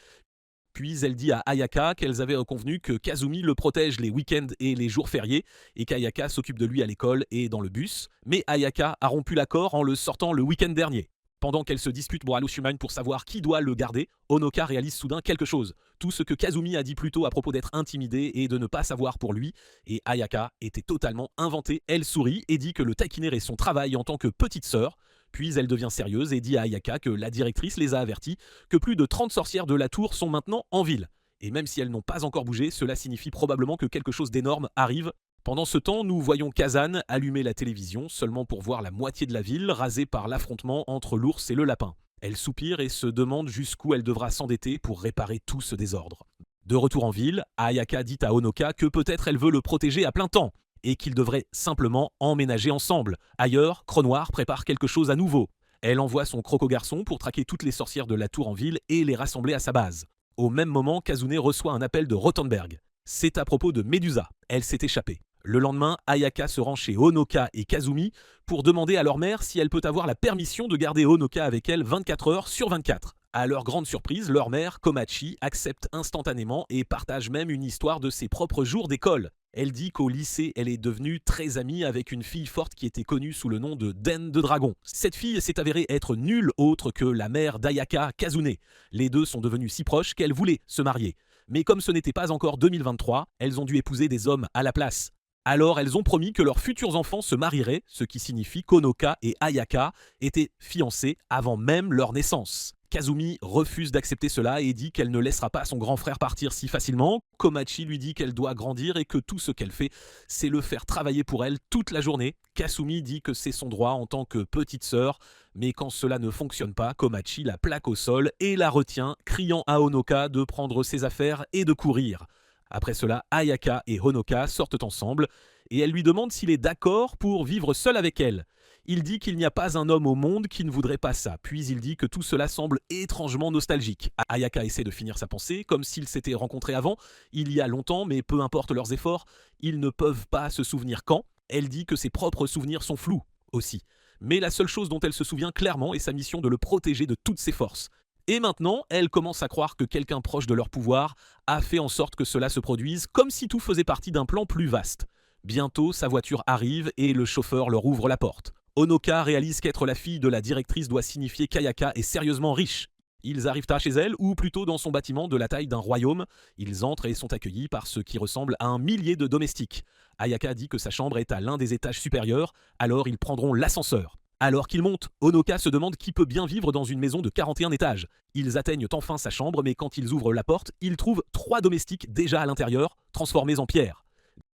Puis elle dit à Ayaka qu'elles avaient convenu que Kazumi le protège les week-ends et les jours fériés et qu'Ayaka s'occupe de lui à l'école et dans le bus, mais Ayaka a rompu l'accord en le sortant le week-end dernier. Pendant qu'elle se dispute Halushuman pour savoir qui doit le garder, Honoka réalise soudain quelque chose. Tout ce que Kazumi a dit plus tôt à propos d'être intimidé et de ne pas savoir pour lui, et Ayaka était totalement inventé. Elle sourit et dit que le taquinerait son travail en tant que petite sœur. Puis elle devient sérieuse et dit à Ayaka que la directrice les a avertis que plus de 30 sorcières de la tour sont maintenant en ville. Et même si elles n'ont pas encore bougé, cela signifie probablement que quelque chose d'énorme arrive. Pendant ce temps, nous voyons Kazan allumer la télévision seulement pour voir la moitié de la ville rasée par l'affrontement entre l'ours et le lapin. Elle soupire et se demande jusqu'où elle devra s'endetter pour réparer tout ce désordre. De retour en ville, Ayaka dit à Honoka que peut-être elle veut le protéger à plein temps et qu'ils devraient simplement emménager ensemble. Ailleurs, Cronoir prépare quelque chose à nouveau. Elle envoie son croco-garçon pour traquer toutes les sorcières de la tour en ville et les rassembler à sa base. Au même moment, Kazune reçoit un appel de Rothenberg. C'est à propos de Medusa. Elle s'est échappée. Le lendemain, Ayaka se rend chez Honoka et Kazumi pour demander à leur mère si elle peut avoir la permission de garder Honoka avec elle 24 heures sur 24. À leur grande surprise, leur mère, Komachi, accepte instantanément et partage même une histoire de ses propres jours d'école. Elle dit qu'au lycée, elle est devenue très amie avec une fille forte qui était connue sous le nom de Den de Dragon. Cette fille s'est avérée être nulle autre que la mère d'Ayaka, Kazune. Les deux sont devenus si proches qu'elles voulaient se marier. Mais comme ce n'était pas encore 2023, elles ont dû épouser des hommes à la place. Alors elles ont promis que leurs futurs enfants se marieraient, ce qui signifie qu'Honoka et Ayaka étaient fiancés avant même leur naissance. Kazumi refuse d'accepter cela et dit qu'elle ne laissera pas son grand frère partir si facilement. Komachi lui dit qu'elle doit grandir et que tout ce qu'elle fait, c'est le faire travailler pour elle toute la journée. Kasumi dit que c'est son droit en tant que petite sœur, mais quand cela ne fonctionne pas, Komachi la plaque au sol et la retient, criant à Honoka de prendre ses affaires et de courir. Après cela, Ayaka et Honoka sortent ensemble et elle lui demande s'il est d'accord pour vivre seul avec elle. Il dit qu'il n'y a pas un homme au monde qui ne voudrait pas ça, puis il dit que tout cela semble étrangement nostalgique. Ayaka essaie de finir sa pensée, comme s'ils s'étaient rencontrés avant, il y a longtemps, mais peu importe leurs efforts, ils ne peuvent pas se souvenir quand. Elle dit que ses propres souvenirs sont flous, aussi. Mais la seule chose dont elle se souvient clairement est sa mission de le protéger de toutes ses forces. Et maintenant, elle commence à croire que quelqu'un proche de leur pouvoir a fait en sorte que cela se produise, comme si tout faisait partie d'un plan plus vaste. Bientôt, sa voiture arrive et le chauffeur leur ouvre la porte. Honoka réalise qu'être la fille de la directrice doit signifier qu'Ayaka est sérieusement riche. Ils arrivent à chez elle, ou plutôt dans son bâtiment de la taille d'un royaume. Ils entrent et sont accueillis par ce qui ressemble à un millier de domestiques. Ayaka dit que sa chambre est à l'un des étages supérieurs, alors ils prendront l'ascenseur. Alors qu'ils montent, Honoka se demande qui peut bien vivre dans une maison de 41 étages. Ils atteignent enfin sa chambre, mais quand ils ouvrent la porte, ils trouvent 3 domestiques déjà à l'intérieur, transformés en pierre.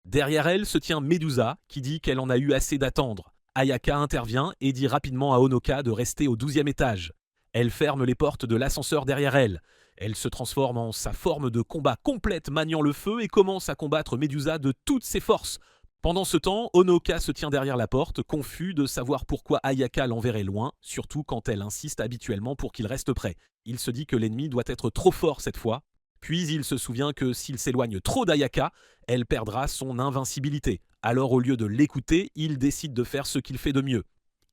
Derrière elle se tient Medusa, qui dit qu'elle en a eu assez d'attendre. Ayaka intervient et dit rapidement à Honoka de rester au 12e étage. Elle ferme les portes de l'ascenseur derrière elle. Elle se transforme en sa forme de combat complète maniant le feu et commence à combattre Medusa de toutes ses forces. Pendant ce temps, Honoka se tient derrière la porte, confus de savoir pourquoi Ayaka l'enverrait loin, surtout quand elle insiste habituellement pour qu'il reste près. Il se dit que l'ennemi doit être trop fort cette fois, puis il se souvient que s'il s'éloigne trop d'Ayaka, elle perdra son invincibilité. Alors au lieu de l'écouter, il décide de faire ce qu'il fait de mieux,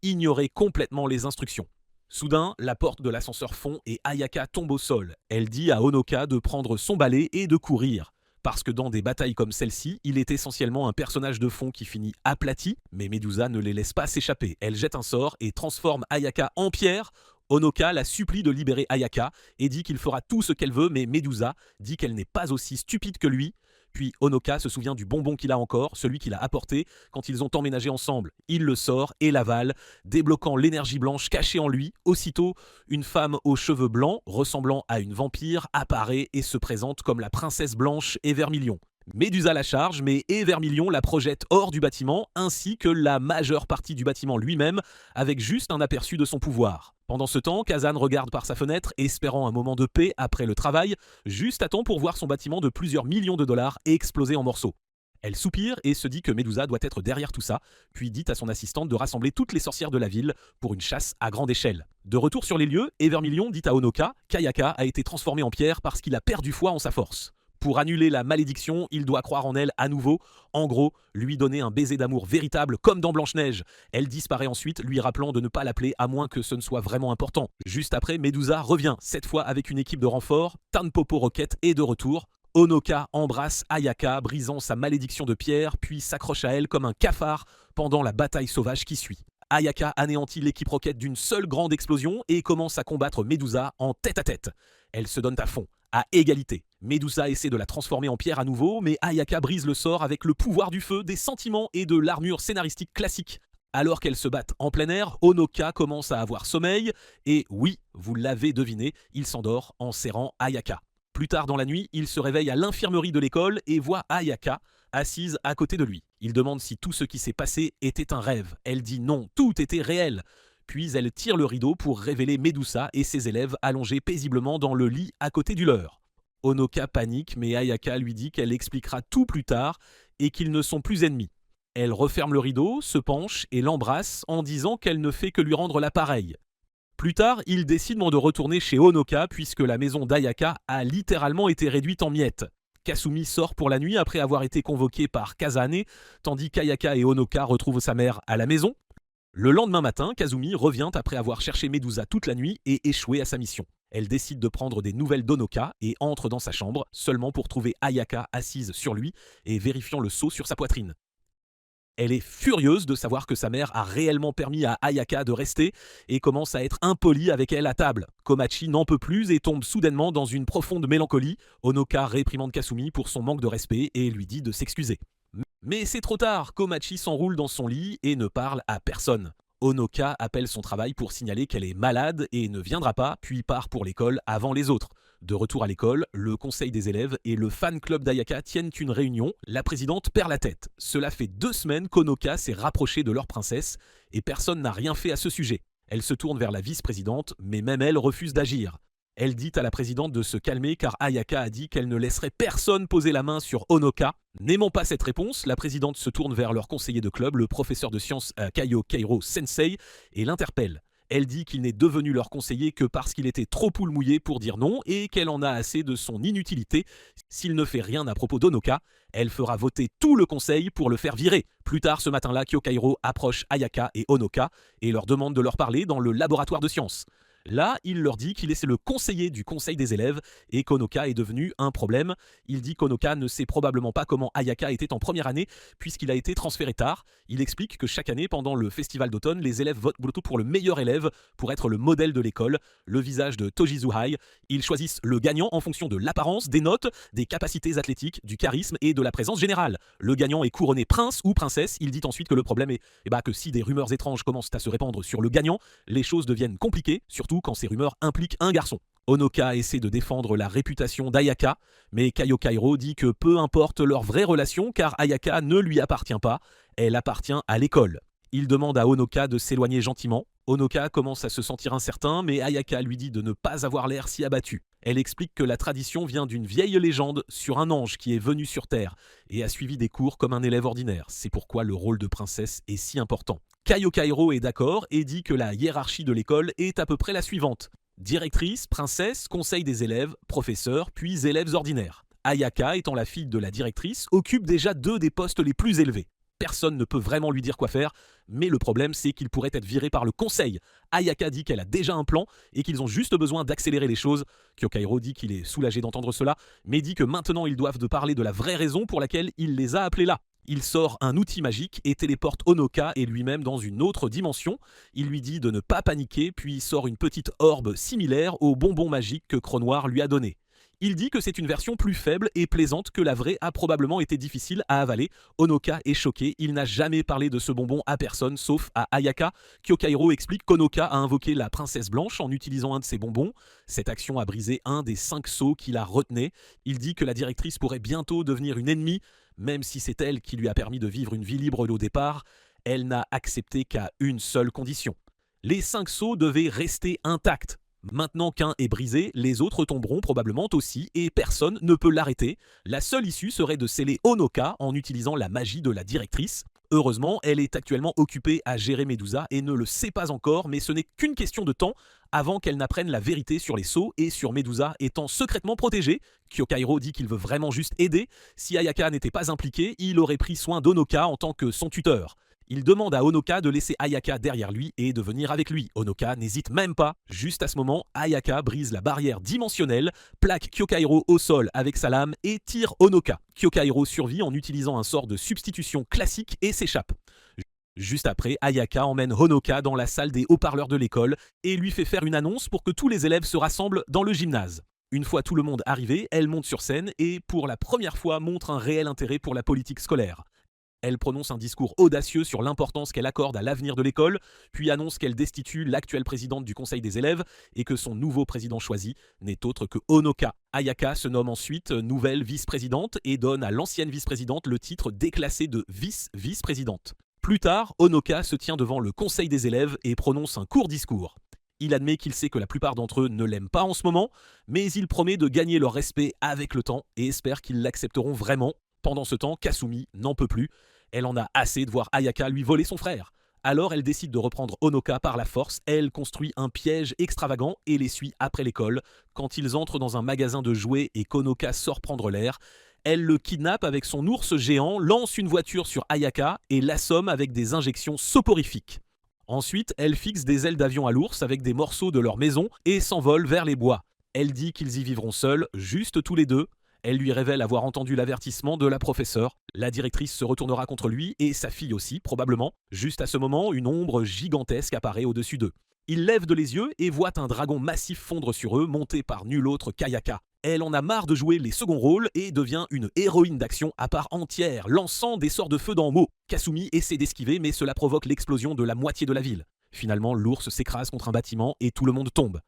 ignorer complètement les instructions. Soudain, la porte de l'ascenseur fond et Ayaka tombe au sol. Elle dit à Honoka de prendre son balai et de courir. Parce que dans des batailles comme celle-ci, il est essentiellement un personnage de fond qui finit aplati, mais Medusa ne les laisse pas s'échapper. Elle jette un sort et transforme Ayaka en pierre. Honoka la supplie de libérer Ayaka et dit qu'il fera tout ce qu'elle veut, mais Medusa dit qu'elle n'est pas aussi stupide que lui. Puis Honoka se souvient du bonbon qu'il a encore, celui qu'il a apporté quand ils ont emménagé ensemble. Il le sort et l'avale, débloquant l'énergie blanche cachée en lui. Aussitôt, une femme aux cheveux blancs, ressemblant à une vampire, apparaît et se présente comme la princesse blanche Evermillion. Medusa la charge, mais Evermillion la projette hors du bâtiment, ainsi que la majeure partie du bâtiment lui-même, avec juste un aperçu de son pouvoir. Pendant ce temps, Kazan regarde par sa fenêtre, espérant un moment de paix après le travail, juste à temps pour voir son bâtiment de plusieurs millions de dollars exploser en morceaux. Elle soupire et se dit que Medusa doit être derrière tout ça, puis dit à son assistante de rassembler toutes les sorcières de la ville pour une chasse à grande échelle. De retour sur les lieux, Evermillion dit à Honoka qu'Ayaka a été transformé en pierre parce qu'il a perdu foi en sa force. Pour annuler la malédiction, il doit croire en elle à nouveau. En gros, lui donner un baiser d'amour véritable comme dans Blanche-Neige. Elle disparaît ensuite, lui rappelant de ne pas l'appeler à moins que ce ne soit vraiment important. Juste après, Medusa revient, cette fois avec une équipe de renfort. Tanpopo Rocket est de retour. Honoka embrasse Ayaka, brisant sa malédiction de pierre, puis s'accroche à elle comme un cafard pendant la bataille sauvage qui suit. Ayaka anéantit l'équipe Rocket d'une seule grande explosion et commence à combattre Medusa en tête-à-tête. Elles se donnent à fond, à égalité. Medusa essaie de la transformer en pierre à nouveau, mais Ayaka brise le sort avec le pouvoir du feu, des sentiments et de l'armure scénaristique classique. Alors qu'elles se battent en plein air, Honoka commence à avoir sommeil et oui, vous l'avez deviné, il s'endort en serrant Ayaka. Plus tard dans la nuit, il se réveille à l'infirmerie de l'école et voit Ayaka assise à côté de lui. Il demande si tout ce qui s'est passé était un rêve. Elle dit non, tout était réel. Puis elle tire le rideau pour révéler Medusa et ses élèves allongés paisiblement dans le lit à côté du leur. Honoka panique, mais Ayaka lui dit qu'elle expliquera tout plus tard et qu'ils ne sont plus ennemis. Elle referme le rideau, se penche et l'embrasse en disant qu'elle ne fait que lui rendre l'appareil. Plus tard, ils décident de retourner chez Honoka puisque la maison d'Ayaka a littéralement été réduite en miettes. Kasumi sort pour la nuit après avoir été convoqué par Kazane, tandis qu'Ayaka et Honoka retrouvent sa mère à la maison. Le lendemain matin, Kazumi revient après avoir cherché Medusa toute la nuit et échoué à sa mission. Elle décide de prendre des nouvelles d'Honoka et entre dans sa chambre, seulement pour trouver Ayaka assise sur lui et vérifiant le sceau sur sa poitrine. Elle est furieuse de savoir que sa mère a réellement permis à Ayaka de rester et commence à être impolie avec elle à table. Komachi n'en peut plus et tombe soudainement dans une profonde mélancolie. Honoka réprimande Kasumi pour son manque de respect et lui dit de s'excuser. Mais c'est trop tard, Komachi s'enroule dans son lit et ne parle à personne. Honoka appelle son travail pour signaler qu'elle est malade et ne viendra pas, puis part pour l'école avant les autres. De retour à l'école, le conseil des élèves et le fan club d'Ayaka tiennent une réunion. La présidente perd la tête. Cela fait 2 semaines qu'Honoka s'est rapprochée de leur princesse et personne n'a rien fait à ce sujet. Elle se tourne vers la vice-présidente, mais même elle refuse d'agir. Elle dit à la présidente de se calmer car Ayaka a dit qu'elle ne laisserait personne poser la main sur Honoka. N'aimant pas cette réponse, la présidente se tourne vers leur conseiller de club, le professeur de sciences Kaio Kairo Sensei, et l'interpelle. Elle dit qu'il n'est devenu leur conseiller que parce qu'il était trop poule mouillée pour dire non et qu'elle en a assez de son inutilité. S'il ne fait rien à propos d'Honoka, elle fera voter tout le conseil pour le faire virer. Plus tard ce matin-là, Kyokairo approche Ayaka et Honoka et leur demande de leur parler dans le laboratoire de sciences. Là, il leur dit qu'il est le conseiller du conseil des élèves et qu'Honoka est devenu un problème. Il dit qu'Honoka ne sait probablement pas comment Ayaka était en première année puisqu'il a été transféré tard. Il explique que chaque année, pendant le festival d'automne, les élèves votent plutôt pour le meilleur élève pour être le modèle de l'école, le visage de Tojizu Hai. Ils choisissent le gagnant en fonction de l'apparence, des notes, des capacités athlétiques, du charisme et de la présence générale. Le gagnant est couronné prince ou princesse. Il dit ensuite que le problème est que si des rumeurs étranges commencent à se répandre sur le gagnant, les choses deviennent compliquées, surtout quand ces rumeurs impliquent un garçon. Honoka essaie de défendre la réputation d'Ayaka, mais Kaio Kairo dit que peu importe leur vraie relation car Ayaka ne lui appartient pas, elle appartient à l'école. Il demande à Honoka de s'éloigner gentiment. Honoka commence à se sentir incertain, mais Ayaka lui dit de ne pas avoir l'air si abattu. Elle explique que la tradition vient d'une vieille légende sur un ange qui est venu sur Terre et a suivi des cours comme un élève ordinaire. C'est pourquoi le rôle de princesse est si important. Kaio Kairo est d'accord et dit que la hiérarchie de l'école est à peu près la suivante. Directrice, princesse, conseil des élèves, professeur, puis élèves ordinaires. Ayaka, étant la fille de la directrice, occupe déjà 2 des postes les plus élevés. Personne ne peut vraiment lui dire quoi faire, mais le problème c'est qu'il pourrait être viré par le conseil. Ayaka dit qu'elle a déjà un plan et qu'ils ont juste besoin d'accélérer les choses. Kyokairo dit qu'il est soulagé d'entendre cela, mais dit que maintenant ils doivent de parler de la vraie raison pour laquelle il les a appelés là. Il sort un outil magique et téléporte Honoka et lui-même dans une autre dimension. Il lui dit de ne pas paniquer, puis sort une petite orbe similaire au bonbon magique que Cronoir lui a donné. Il dit que c'est une version plus faible et plaisante que la vraie a probablement été difficile à avaler. Honoka est choqué, il n'a jamais parlé de ce bonbon à personne sauf à Ayaka. Kyokairo explique qu'Honoka a invoqué la princesse blanche en utilisant un de ses bonbons. Cette action a brisé un des 5 sceaux qui la retenaient. Il dit que la directrice pourrait bientôt devenir une ennemie, même si c'est elle qui lui a permis de vivre une vie libre au départ. Elle n'a accepté qu'à une seule condition. Les 5 sceaux devaient rester intacts. Maintenant qu'un est brisé, les autres tomberont probablement aussi et personne ne peut l'arrêter. La seule issue serait de sceller Honoka en utilisant la magie de la directrice. Heureusement, elle est actuellement occupée à gérer Medusa et ne le sait pas encore, mais ce n'est qu'une question de temps avant qu'elle n'apprenne la vérité sur les sceaux et sur Medusa étant secrètement protégée. Kyokairo dit qu'il veut vraiment juste aider. Si Ayaka n'était pas impliqué, il aurait pris soin d'Honoka en tant que son tuteur. Il demande à Honoka de laisser Ayaka derrière lui et de venir avec lui. Honoka n'hésite même pas. Juste à ce moment, Ayaka brise la barrière dimensionnelle, plaque Kyokairo au sol avec sa lame et tire Honoka. Kyokairo survit en utilisant un sort de substitution classique et s'échappe. Juste après, Ayaka emmène Honoka dans la salle des haut-parleurs de l'école et lui fait faire une annonce pour que tous les élèves se rassemblent dans le gymnase. Une fois tout le monde arrivé, elle monte sur scène et, pour la première fois, montre un réel intérêt pour la politique scolaire. Elle prononce un discours audacieux sur l'importance qu'elle accorde à l'avenir de l'école, puis annonce qu'elle destitue l'actuelle présidente du conseil des élèves et que son nouveau président choisi n'est autre que Honoka. Ayaka se nomme ensuite nouvelle vice-présidente et donne à l'ancienne vice-présidente le titre déclassé de vice-vice-présidente. Plus tard, Honoka se tient devant le conseil des élèves et prononce un court discours. Il admet qu'il sait que la plupart d'entre eux ne l'aiment pas en ce moment, mais il promet de gagner leur respect avec le temps et espère qu'ils l'accepteront vraiment. Pendant ce temps, Kasumi n'en peut plus. Elle en a assez de voir Ayaka lui voler son frère. Alors elle décide de reprendre Honoka par la force. Elle construit un piège extravagant et les suit après l'école. Quand ils entrent dans un magasin de jouets et qu'Honoka sort prendre l'air, elle le kidnappe avec son ours géant, lance une voiture sur Ayaka et l'assomme avec des injections soporifiques. Ensuite, elle fixe des ailes d'avion à l'ours avec des morceaux de leur maison et s'envole vers les bois. Elle dit qu'ils y vivront seuls, juste tous les deux. Elle lui révèle avoir entendu l'avertissement de la professeure. La directrice se retournera contre lui et sa fille aussi, probablement. Juste à ce moment, une ombre gigantesque apparaît au-dessus d'eux. Ils lèvent de les yeux et voient un dragon massif fondre sur eux, monté par nul autre qu'Ayaka. Elle en a marre de jouer les seconds rôles et devient une héroïne d'action à part entière, lançant des sorts de feu d'en haut. Kasumi essaie d'esquiver, mais cela provoque l'explosion de la moitié de la ville. Finalement, l'ours s'écrase contre un bâtiment et tout le monde tombe.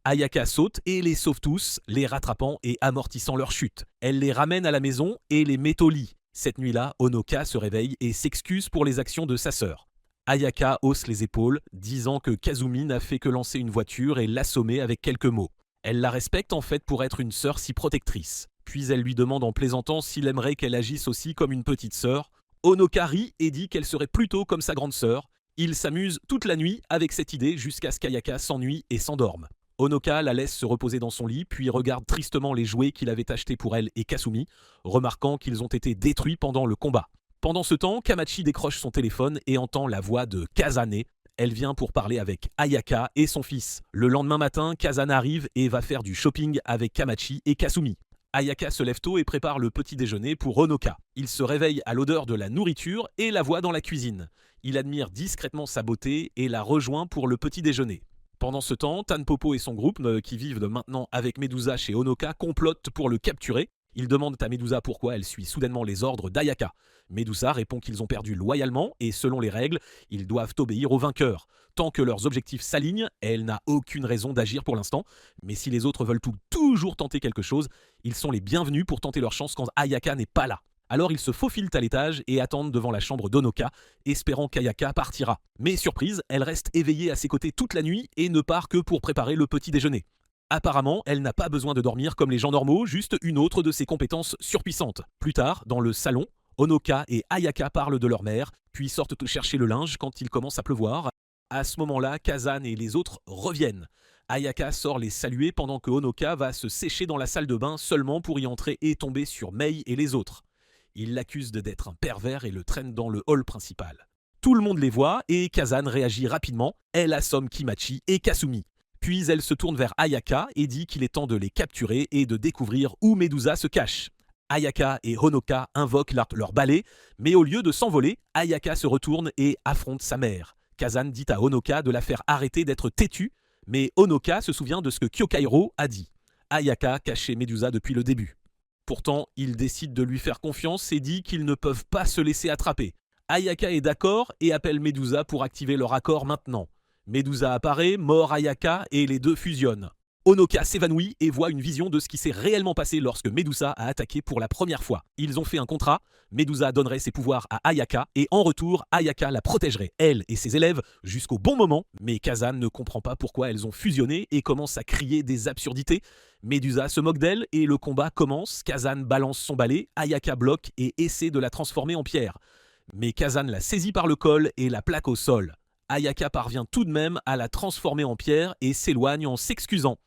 Ayaka saute et les sauve tous, les rattrapant et amortissant leur chute. Elle les ramène à la maison et les met au lit. Cette nuit-là, Honoka se réveille et s'excuse pour les actions de sa sœur. Ayaka hausse les épaules, disant que Kazumi n'a fait que lancer une voiture et l'assommer avec quelques mots. Elle la respecte en fait pour être une sœur si protectrice. Puis elle lui demande en plaisantant s'il aimerait qu'elle agisse aussi comme une petite sœur. Honoka rit et dit qu'elle serait plutôt comme sa grande sœur. Ils s'amusent toute la nuit avec cette idée jusqu'à ce qu'Ayaka s'ennuie et s'endorme. Honoka la laisse se reposer dans son lit, puis regarde tristement les jouets qu'il avait achetés pour elle et Kasumi, remarquant qu'ils ont été détruits pendant le combat. Pendant ce temps, Kamachi décroche son téléphone et entend la voix de Kazane. Elle vient pour parler avec Ayaka et son fils. Le lendemain matin, Kazane arrive et va faire du shopping avec Kamachi et Kasumi. Ayaka se lève tôt et prépare le petit déjeuner pour Honoka. Il se réveille à l'odeur de la nourriture et la voit dans la cuisine. Il admire discrètement sa beauté et la rejoint pour le petit déjeuner. Pendant ce temps, Tanpopo et son groupe, qui vivent maintenant avec Medusa chez Honoka, complotent pour le capturer. Ils demandent à Medusa pourquoi elle suit soudainement les ordres d'Ayaka. Medusa répond qu'ils ont perdu loyalement et selon les règles, ils doivent obéir au vainqueur. Tant que leurs objectifs s'alignent, elle n'a aucune raison d'agir pour l'instant, mais si les autres veulent toujours tenter quelque chose, ils sont les bienvenus pour tenter leur chance quand Ayaka n'est pas là. Alors ils se faufilent à l'étage et attendent devant la chambre d'Honoka, espérant qu'Ayaka partira. Mais surprise, elle reste éveillée à ses côtés toute la nuit et ne part que pour préparer le petit déjeuner. Apparemment, elle n'a pas besoin de dormir comme les gens normaux, juste une autre de ses compétences surpuissantes. Plus tard, dans le salon, Honoka et Ayaka parlent de leur mère, puis sortent chercher le linge quand il commence à pleuvoir. À ce moment-là, Kazane et les autres reviennent. Ayaka sort les saluer pendant que Honoka va se sécher dans la salle de bain seulement pour y entrer et tomber sur Mei et les autres. Il l'accuse d'être un pervers et le traîne dans le hall principal. Tout le monde les voit et Kazane réagit rapidement. Elle assomme Kimachi et Kasumi. Puis elle se tourne vers Ayaka et dit qu'il est temps de les capturer et de découvrir où Medusa se cache. Ayaka et Honoka invoquent leur balai, mais au lieu de s'envoler, Ayaka se retourne et affronte sa mère. Kazane dit à Honoka de la faire arrêter d'être têtue, mais Honoka se souvient de ce que Kyokairo a dit. Ayaka cachait Medusa depuis le début. Pourtant, il décide de lui faire confiance et dit qu'ils ne peuvent pas se laisser attraper. Ayaka est d'accord et appelle Medusa pour activer leur accord maintenant. Medusa apparaît, mord Ayaka et les deux fusionnent. Honoka s'évanouit et voit une vision de ce qui s'est réellement passé lorsque Medusa a attaqué pour la première fois. Ils ont fait un contrat, Medusa donnerait ses pouvoirs à Ayaka et en retour, Ayaka la protégerait, elle et ses élèves, jusqu'au bon moment. Mais Kazane ne comprend pas pourquoi elles ont fusionné et commence à crier des absurdités. Medusa se moque d'elle et le combat commence. Kazane balance son balai, Ayaka bloque et essaie de la transformer en pierre. Mais Kazane la saisit par le col et la plaque au sol. Ayaka parvient tout de même à la transformer en pierre et s'éloigne en s'excusant.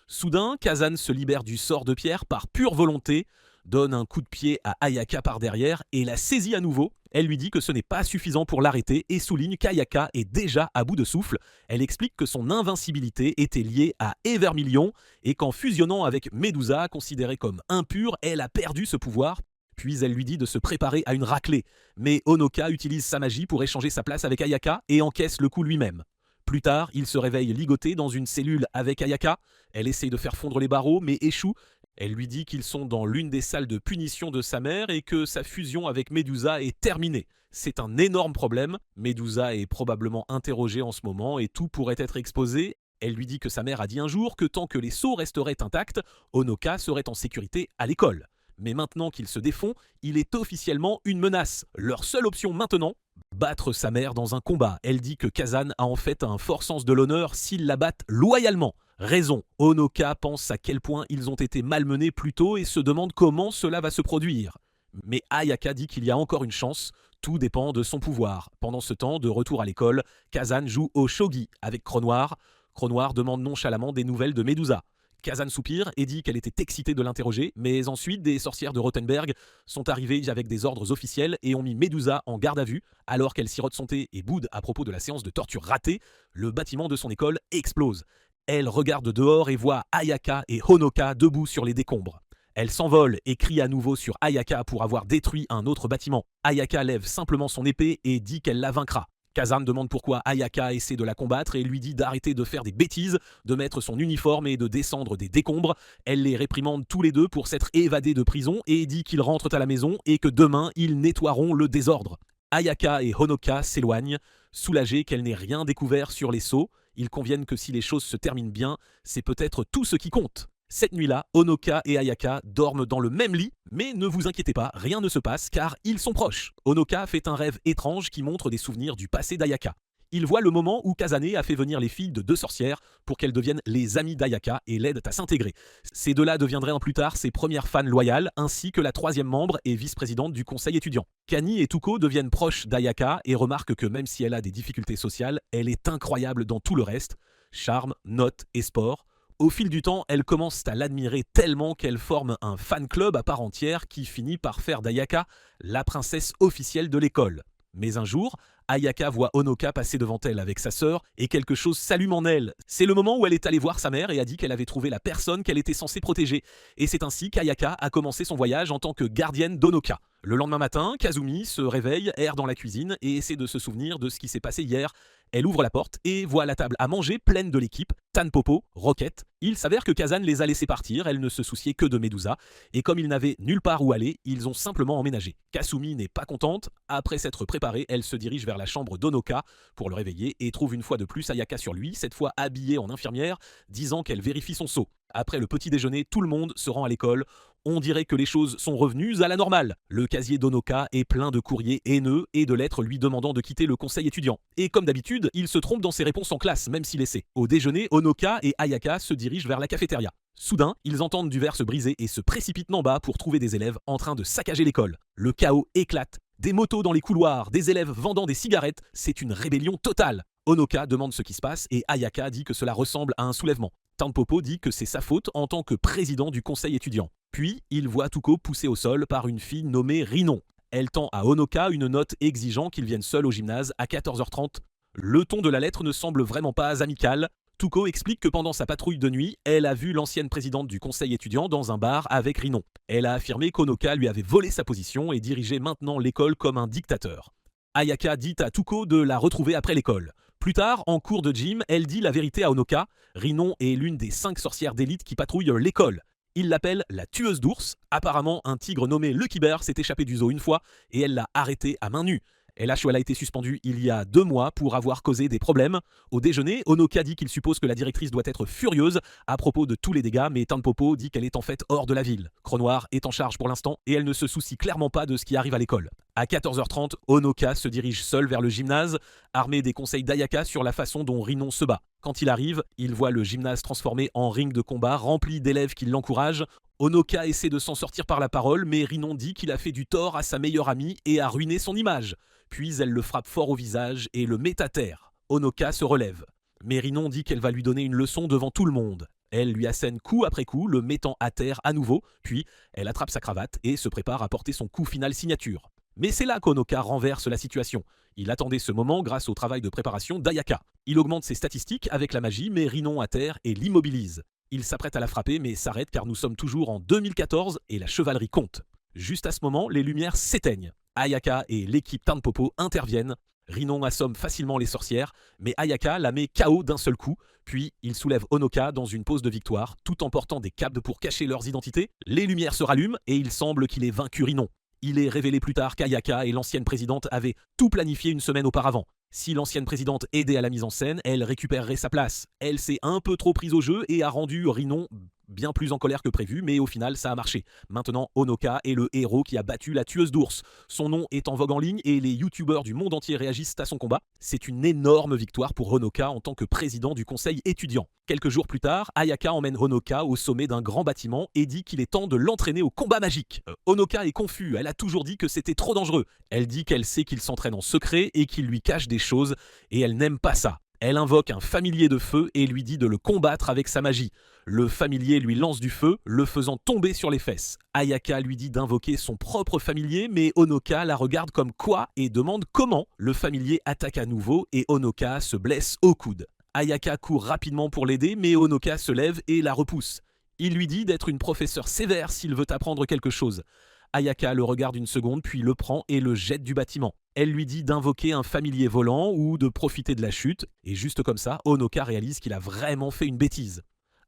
Soudain, Kazane se libère du sort de pierre par pure volonté, donne un coup de pied à Ayaka par derrière et la saisit à nouveau. Elle lui dit que ce n'est pas suffisant pour l'arrêter et souligne qu'Ayaka est déjà à bout de souffle. Elle explique que son invincibilité était liée à Evermillion et qu'en fusionnant avec Medusa, considérée comme impure, elle a perdu ce pouvoir. Puis elle lui dit de se préparer à une raclée. Mais Honoka utilise sa magie pour échanger sa place avec Ayaka et encaisse le coup lui-même. Plus tard, il se réveille ligoté dans une cellule avec Ayaka. Elle essaye de faire fondre les barreaux mais échoue. Elle lui dit qu'ils sont dans l'une des salles de punition de sa mère et que sa fusion avec Medusa est terminée. C'est un énorme problème. Medusa est probablement interrogée en ce moment et tout pourrait être exposé. Elle lui dit que sa mère a dit un jour que tant que les sceaux resteraient intacts, Honoka serait en sécurité à l'école. Mais maintenant qu'ils se défont, il est officiellement une menace. Leur seule option maintenant, battre sa mère dans un combat. Elle dit que Kazan a en fait un fort sens de l'honneur s'ils la battent loyalement. Raison, Honoka pense à quel point ils ont été malmenés plus tôt et se demande comment cela va se produire. Mais Ayaka dit qu'il y a encore une chance, tout dépend de son pouvoir. Pendant ce temps, de retour à l'école, Kazan joue au shogi avec Cronoir. Cronoir demande nonchalamment des nouvelles de Medusa. Kazan soupire et dit qu'elle était excitée de l'interroger, mais ensuite des sorcières de Rothenberg sont arrivées avec des ordres officiels et ont mis Medusa en garde à vue. Alors qu'elle sirote son thé et boude à propos de la séance de torture ratée, le bâtiment de son école explose. Elle regarde dehors et voit Ayaka et Honoka debout sur les décombres. Elle s'envole et crie à nouveau sur Ayaka pour avoir détruit un autre bâtiment. Ayaka lève simplement son épée et dit qu'elle la vaincra. Kazan demande pourquoi Ayaka essaie de la combattre et lui dit d'arrêter de faire des bêtises, de mettre son uniforme et de descendre des décombres. Elle les réprimande tous les deux pour s'être évadés de prison et dit qu'ils rentrent à la maison et que demain ils nettoieront le désordre. Ayaka et Honoka s'éloignent, soulagés qu'elle n'ait rien découvert sur les sceaux. Ils conviennent que si les choses se terminent bien, c'est peut-être tout ce qui compte. Cette nuit-là, Honoka et Ayaka dorment dans le même lit, mais ne vous inquiétez pas, rien ne se passe car ils sont proches. Honoka fait un rêve étrange qui montre des souvenirs du passé d'Ayaka. Il voit le moment où Kazane a fait venir les filles de deux sorcières pour qu'elles deviennent les amies d'Ayaka et l'aident à s'intégrer. Ces deux-là deviendraient plus tard ses premières fans loyales, ainsi que la troisième membre et vice-présidente du conseil étudiant. Kani et Tuko deviennent proches d'Ayaka et remarquent que même si elle a des difficultés sociales, elle est incroyable dans tout le reste. Charme, notes et sport. Au fil du temps, elles commencent à l'admirer tellement qu'elles forment un fan club à part entière qui finit par faire d'Ayaka la princesse officielle de l'école. Mais un jour, Ayaka voit Honoka passer devant elle avec sa sœur et quelque chose s'allume en elle. C'est le moment où elle est allée voir sa mère et a dit qu'elle avait trouvé la personne qu'elle était censée protéger. Et c'est ainsi qu'Ayaka a commencé son voyage en tant que gardienne d'Honoka. Le lendemain matin, Kazumi se réveille, erre dans la cuisine et essaie de se souvenir de ce qui s'est passé hier. Elle ouvre la porte et voit la table à manger pleine de l'équipe, Tanpopo, Rocket. Il s'avère que Kazan les a laissés partir, elle ne se souciait que de Medusa, et comme ils n'avaient nulle part où aller, ils ont simplement emménagé. Kasumi n'est pas contente, après s'être préparée, elle se dirige vers la chambre d'Honoka pour le réveiller et trouve une fois de plus Ayaka sur lui, cette fois habillée en infirmière, disant qu'elle vérifie son sceau. Après le petit déjeuner, tout le monde se rend à l'école. On dirait que les choses sont revenues à la normale. Le casier d'Honoka est plein de courriers haineux et de lettres lui demandant de quitter le conseil étudiant. Et comme d'habitude, il se trompe dans ses réponses en classe, même s'il essaie. Au déjeuner, Honoka et Ayaka se dirigent vers la cafétéria. Soudain, ils entendent du verre se briser et se précipitent en bas pour trouver des élèves en train de saccager l'école. Le chaos éclate. Des motos dans les couloirs, des élèves vendant des cigarettes, c'est une rébellion totale. Honoka demande ce qui se passe et Ayaka dit que cela ressemble à un soulèvement. Tanpopo dit que c'est sa faute en tant que président du conseil étudiant. Puis, il voit Tuko poussé au sol par une fille nommée Rinon. Elle tend à Honoka une note exigeant qu'il vienne seul au gymnase à 14h30. Le ton de la lettre ne semble vraiment pas amical. Tuko explique que pendant sa patrouille de nuit, elle a vu l'ancienne présidente du conseil étudiant dans un bar avec Rinon. Elle a affirmé qu'Honoka lui avait volé sa position et dirigeait maintenant l'école comme un dictateur. Ayaka dit à Tuko de la retrouver après l'école. Plus tard, en cours de gym, elle dit la vérité à Honoka. Rinon est l'une des 5 sorcières d'élite qui patrouillent l'école. Il l'appelle la tueuse d'ours. Apparemment, un tigre nommé Lucky Bear s'est échappé du zoo une fois et elle l'a arrêté à main nue. Elle a été suspendue il y a 2 mois pour avoir causé des problèmes. Au déjeuner, Honoka dit qu'il suppose que la directrice doit être furieuse à propos de tous les dégâts, mais Tanpopo dit qu'elle est en fait hors de la ville. Cronoir est en charge pour l'instant et elle ne se soucie clairement pas de ce qui arrive à l'école. À 14h30, Honoka se dirige seul vers le gymnase, armé des conseils d'Ayaka sur la façon dont Rinon se bat. Quand il arrive, il voit le gymnase transformé en ring de combat rempli d'élèves qui l'encouragent. Honoka essaie de s'en sortir par la parole, mais Rinon dit qu'il a fait du tort à sa meilleure amie et a ruiné son image. Puis elle le frappe fort au visage et le met à terre. Honoka se relève. Mais Rinon dit qu'elle va lui donner une leçon devant tout le monde. Elle lui assène coup après coup, le mettant à terre à nouveau, puis elle attrape sa cravate et se prépare à porter son coup final signature. Mais c'est là qu'Honoka renverse la situation. Il attendait ce moment grâce au travail de préparation d'Ayaka. Il augmente ses statistiques avec la magie, mais Rinon à terre et l'immobilise. Il s'apprête à la frapper, mais s'arrête car nous sommes toujours en 2014 et la chevalerie compte. Juste à ce moment, les lumières s'éteignent. Ayaka et l'équipe Tanpopo interviennent. Rinon assomme facilement les sorcières, mais Ayaka la met KO d'un seul coup, puis il soulève Honoka dans une pose de victoire, tout en portant des capes pour cacher leurs identités. Les lumières se rallument et il semble qu'il ait vaincu Rinon. Il est révélé plus tard qu'Ayaka et l'ancienne présidente avaient tout planifié une semaine auparavant. Si l'ancienne présidente aidait à la mise en scène, elle récupérerait sa place. Elle s'est un peu trop prise au jeu et a rendu Rinon bien plus en colère que prévu, mais au final ça a marché. Maintenant, Honoka est le héros qui a battu la tueuse d'ours. Son nom est en vogue en ligne et les youtubeurs du monde entier réagissent à son combat. C'est une énorme victoire pour Honoka en tant que président du conseil étudiant. Quelques jours plus tard, Ayaka emmène Honoka au sommet d'un grand bâtiment et dit qu'il est temps de l'entraîner au combat magique. Honoka est confus, elle a toujours dit que c'était trop dangereux. Elle dit qu'elle sait qu'il s'entraîne en secret et qu'il lui cache des choses et elle n'aime pas ça. Elle invoque un familier de feu et lui dit de le combattre avec sa magie. Le familier lui lance du feu, le faisant tomber sur les fesses. Ayaka lui dit d'invoquer son propre familier, mais Honoka la regarde comme quoi et demande comment. Le familier attaque à nouveau et Honoka se blesse au coude. Ayaka court rapidement pour l'aider, mais Honoka se lève et la repousse. Il lui dit d'être une professeure sévère s'il veut apprendre quelque chose. Ayaka le regarde une seconde, puis le prend et le jette du bâtiment. Elle lui dit d'invoquer un familier volant ou de profiter de la chute, et juste comme ça, Honoka réalise qu'il a vraiment fait une bêtise.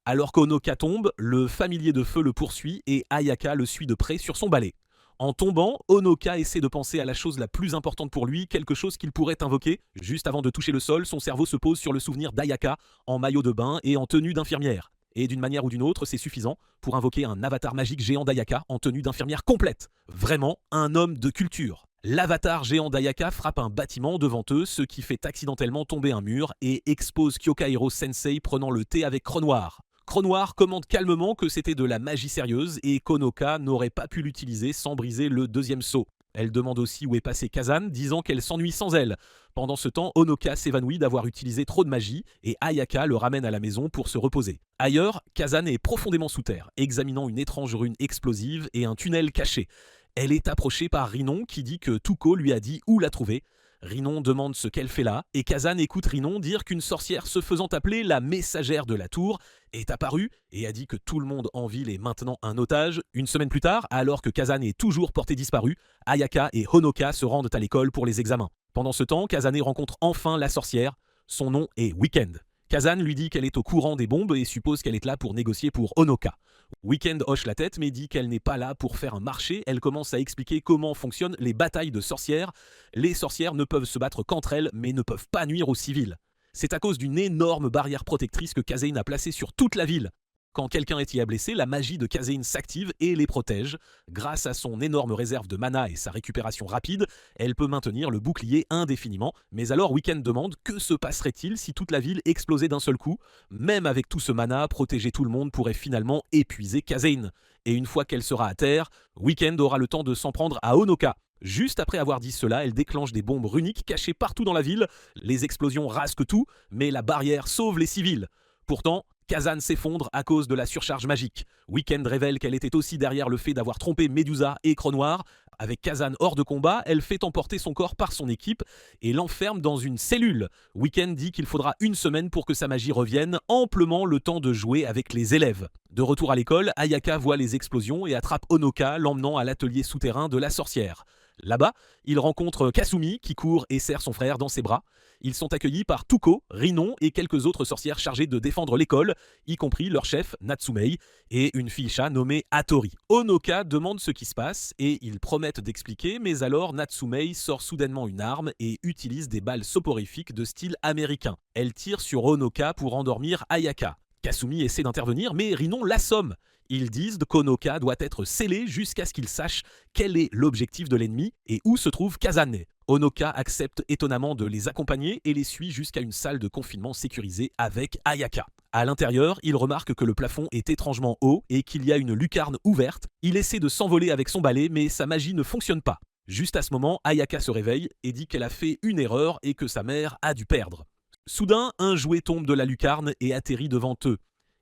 Alors qu'Honoka tombe, le familier de feu le poursuit et Ayaka le suit de près sur son balai. En tombant, Honoka essaie de penser à la chose la plus importante pour lui, quelque chose qu'il pourrait invoquer. Juste avant de toucher le sol, son cerveau se pose sur le souvenir d'Ayaka en maillot de bain et en tenue d'infirmière. Et d'une manière ou d'une autre, c'est suffisant pour invoquer un avatar magique géant d'Ayaka en tenue d'infirmière complète. Vraiment un homme de culture. L'avatar géant d'Ayaka frappe un bâtiment devant eux, ce qui fait accidentellement tomber un mur et expose Kyokairo Sensei prenant le thé avec Cronoir. Cronoir commente calmement que c'était de la magie sérieuse et qu'Honoka n'aurait pas pu l'utiliser sans briser le deuxième sceau. Elle demande aussi où est passée Kazan, disant qu'elle s'ennuie sans elle. Pendant ce temps, Honoka s'évanouit d'avoir utilisé trop de magie et Ayaka le ramène à la maison pour se reposer. Ailleurs, Kazan est profondément sous terre, examinant une étrange rune explosive et un tunnel caché. Elle est approchée par Rinon qui dit que Tuko lui a dit où la trouver. Rinon demande ce qu'elle fait là et Kazan écoute Rinon dire qu'une sorcière se faisant appeler la messagère de la tour est apparue et a dit que tout le monde en ville est maintenant un otage. Une semaine plus tard, alors que Kazan est toujours porté disparu, Ayaka et Honoka se rendent à l'école pour les examens. Pendant ce temps, Kazane rencontre enfin la sorcière. Son nom est Weekend. Kazan lui dit qu'elle est au courant des bombes et suppose qu'elle est là pour négocier pour Honoka. Weekend hoche la tête mais dit qu'elle n'est pas là pour faire un marché. Elle commence à expliquer comment fonctionnent les batailles de sorcières. Les sorcières ne peuvent se battre qu'entre elles mais ne peuvent pas nuire aux civils. C'est à cause d'une énorme barrière protectrice que Kazane a placée sur toute la ville. Quand quelqu'un est y a blessé, la magie de Kazane s'active et les protège. Grâce à son énorme réserve de mana et sa récupération rapide, elle peut maintenir le bouclier indéfiniment. Mais alors Weekend demande que se passerait-il si toute la ville explosait d'un seul coup. Même avec tout ce mana, protéger tout le monde pourrait finalement épuiser Kazane. Et une fois qu'elle sera à terre, Weekend aura le temps de s'en prendre à Honoka. Juste après avoir dit cela, elle déclenche des bombes runiques cachées partout dans la ville. Les explosions rasquent tout, mais la barrière sauve les civils. Pourtant, Kazan s'effondre à cause de la surcharge magique. Weekend révèle qu'elle était aussi derrière le fait d'avoir trompé Medusa et Cronoir. Avec Kazan hors de combat, elle fait emporter son corps par son équipe et l'enferme dans une cellule. Weekend dit qu'il faudra une semaine pour que sa magie revienne, amplement le temps de jouer avec les élèves. De retour à l'école, Ayaka voit les explosions et attrape Honoka, l'emmenant à l'atelier souterrain de la sorcière. Là-bas, il rencontre Kasumi qui court et serre son frère dans ses bras. Ils sont accueillis par Tuko, Rinon et quelques autres sorcières chargées de défendre l'école, y compris leur chef Natsumei et une fille chat nommée Hattori. Honoka demande ce qui se passe et ils promettent d'expliquer, mais alors Natsumei sort soudainement une arme et utilise des balles soporifiques de style américain. Elle tire sur Honoka pour endormir Ayaka. Kasumi essaie d'intervenir, mais Rinon l'assomme. Ils disent qu'Honoka doit être scellé jusqu'à ce qu'il sache quel est l'objectif de l'ennemi et où se trouve Kazane. Honoka accepte étonnamment de les accompagner et les suit jusqu'à une salle de confinement sécurisée avec Ayaka. À l'intérieur, il remarque que le plafond est étrangement haut et qu'il y a une lucarne ouverte. Il essaie de s'envoler avec son balai, mais sa magie ne fonctionne pas. Juste à ce moment, Ayaka se réveille et dit qu'elle a fait une erreur et que sa mère a dû perdre. Soudain, un jouet tombe de la lucarne et atterrit devant eux.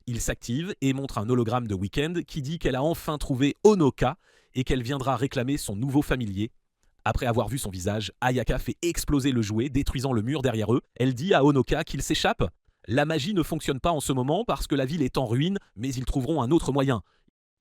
Il s'active et montre un hologramme de Weekend qui dit qu'elle a enfin trouvé Honoka et qu'elle viendra réclamer son nouveau familier. Après avoir vu son visage, Ayaka fait exploser le jouet, détruisant le mur derrière eux. Elle dit à Honoka qu'il s'échappe. La magie ne fonctionne pas en ce moment parce que la ville est en ruine, mais ils trouveront un autre moyen.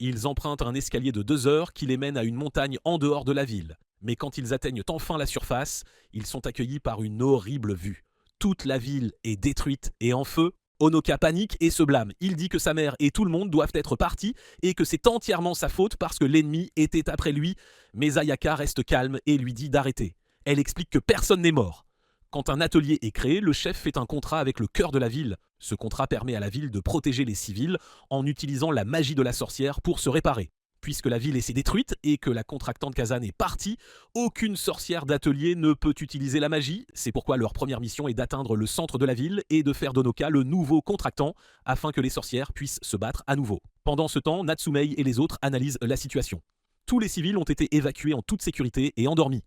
Ils empruntent un escalier de 2 heures qui les mène à une montagne en dehors de la ville. Mais quand ils atteignent enfin la surface, ils sont accueillis par une horrible vue. Toute la ville est détruite et en feu. Honoka panique et se blâme. Il dit que sa mère et tout le monde doivent être partis et que c'est entièrement sa faute parce que l'ennemi était après lui. Mais Ayaka reste calme et lui dit d'arrêter. Elle explique que personne n'est mort. Quand un atelier est créé, le chef fait un contrat avec le cœur de la ville. Ce contrat permet à la ville de protéger les civils en utilisant la magie de la sorcière pour se réparer. Puisque la ville est détruite et que la contractante Kazan est partie, aucune sorcière d'atelier ne peut utiliser la magie. C'est pourquoi leur première mission est d'atteindre le centre de la ville et de faire d'Honoka le nouveau contractant afin que les sorcières puissent se battre à nouveau. Pendant ce temps, Natsumei et les autres analysent la situation. Tous les civils ont été évacués en toute sécurité et endormis.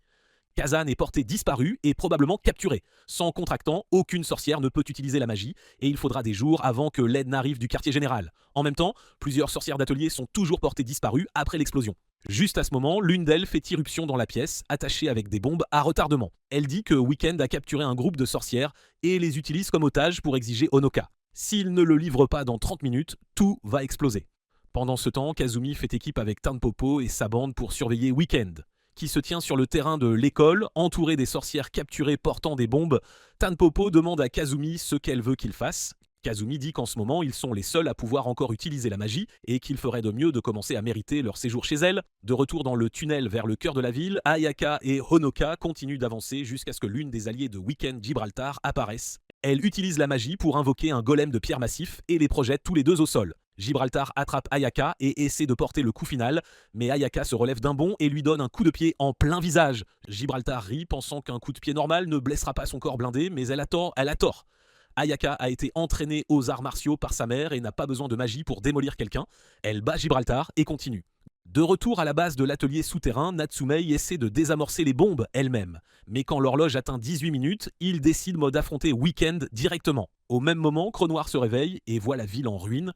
Kazan est portée disparue et probablement capturée. Sans contractant, aucune sorcière ne peut utiliser la magie et il faudra des jours avant que l'aide n'arrive du quartier général. En même temps, plusieurs sorcières d'atelier sont toujours portées disparues après l'explosion. Juste à ce moment, l'une d'elles fait irruption dans la pièce, attachée avec des bombes à retardement. Elle dit que Weekend a capturé un groupe de sorcières et les utilise comme otages pour exiger Honoka. S'il ne le livre pas dans 30 minutes, tout va exploser. Pendant ce temps, Kazumi fait équipe avec Tanpopo et sa bande pour surveiller Weekend, qui se tient sur le terrain de l'école, entouré des sorcières capturées portant des bombes. Tanpopo demande à Kazumi ce qu'elle veut qu'il fasse. Kazumi dit qu'en ce moment, ils sont les seuls à pouvoir encore utiliser la magie et qu'il ferait de mieux de commencer à mériter leur séjour chez elle. De retour dans le tunnel vers le cœur de la ville, Ayaka et Honoka continuent d'avancer jusqu'à ce que l'une des alliées de Weekend Gibraltar apparaisse. Elle utilise la magie pour invoquer un golem de pierre massif et les projette tous les deux au sol. Gibraltar attrape Ayaka et essaie de porter le coup final, mais Ayaka se relève d'un bond et lui donne un coup de pied en plein visage. Gibraltar rit, pensant qu'un coup de pied normal ne blessera pas son corps blindé, mais elle a tort. Ayaka a été entraînée aux arts martiaux par sa mère et n'a pas besoin de magie pour démolir quelqu'un. Elle bat Gibraltar et continue. De retour à la base de l'atelier souterrain, Natsumei essaie de désamorcer les bombes elle-même. Mais quand l'horloge atteint 18 minutes, il décide d'affronter Weekend directement. Au même moment, Cronoir se réveille et voit la ville en ruine.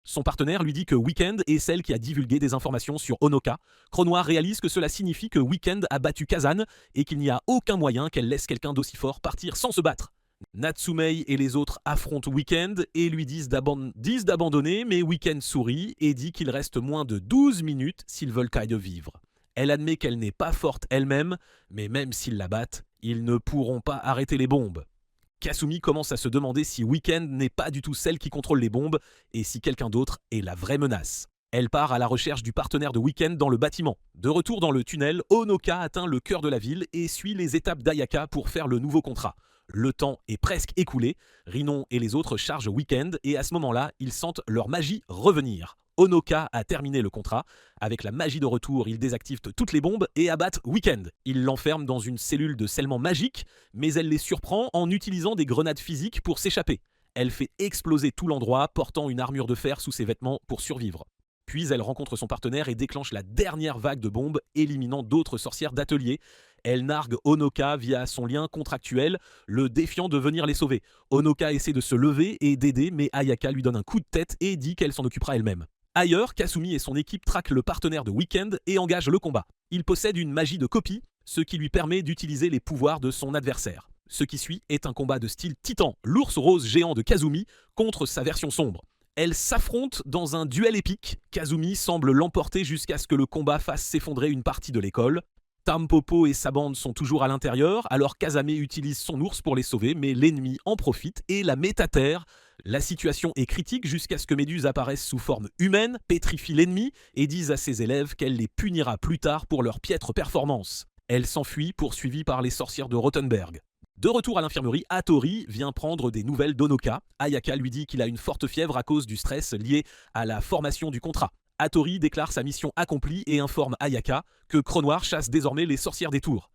Son partenaire lui dit que Weekend est celle qui a divulgué des informations sur Honoka. Cronoir réalise que cela signifie que Weekend a battu Kazan et qu'il n'y a aucun moyen qu'elle laisse quelqu'un d'aussi fort partir sans se battre. Natsumei et les autres affrontent Weekend et lui disent d'abandonner, mais Weekend sourit et dit qu'il reste moins de 12 minutes s'ils veulent qu'à de vivre. Elle admet qu'elle n'est pas forte elle-même, mais même s'ils la battent, ils ne pourront pas arrêter les bombes. Kasumi commence à se demander si Weekend n'est pas du tout celle qui contrôle les bombes et si quelqu'un d'autre est la vraie menace. Elle part à la recherche du partenaire de Weekend dans le bâtiment. De retour dans le tunnel, Honoka atteint le cœur de la ville et suit les étapes d'Ayaka pour faire le nouveau contrat. Le temps est presque écoulé, Rinon et les autres chargent Weekend et à ce moment-là, ils sentent leur magie revenir. Honoka a terminé le contrat. Avec la magie de retour, ils désactivent toutes les bombes et abattent Weekend. Ils l'enferment dans une cellule de scellement magique, mais elle les surprend en utilisant des grenades physiques pour s'échapper. Elle fait exploser tout l'endroit, portant une armure de fer sous ses vêtements pour survivre. Puis elle rencontre son partenaire et déclenche la dernière vague de bombes, éliminant d'autres sorcières d'atelier. Elle nargue Honoka via son lien contractuel, le défiant de venir les sauver. Honoka essaie de se lever et d'aider, mais Ayaka lui donne un coup de tête et dit qu'elle s'en occupera elle-même. Ailleurs, Kasumi et son équipe traquent le partenaire de Weekend et engagent le combat. Il possède une magie de copie, ce qui lui permet d'utiliser les pouvoirs de son adversaire. Ce qui suit est un combat de style Titan, l'ours rose géant de Kazumi, contre sa version sombre. Elles s'affrontent dans un duel épique. Kazumi semble l'emporter jusqu'à ce que le combat fasse s'effondrer une partie de l'école. Tanpopo et sa bande sont toujours à l'intérieur, alors Kazame utilise son ours pour les sauver, mais l'ennemi en profite et la met à terre. La situation est critique jusqu'à ce que Méduse apparaisse sous forme humaine, pétrifie l'ennemi et dise à ses élèves qu'elle les punira plus tard pour leur piètre performance. Elle s'enfuit, poursuivie par les sorcières de Rothenberg. De retour à l'infirmerie, Hattori vient prendre des nouvelles d'Honoka. Ayaka lui dit qu'il a une forte fièvre à cause du stress lié à la formation du contrat. Hattori déclare sa mission accomplie et informe Ayaka que Cronoir chasse désormais les sorcières des tours.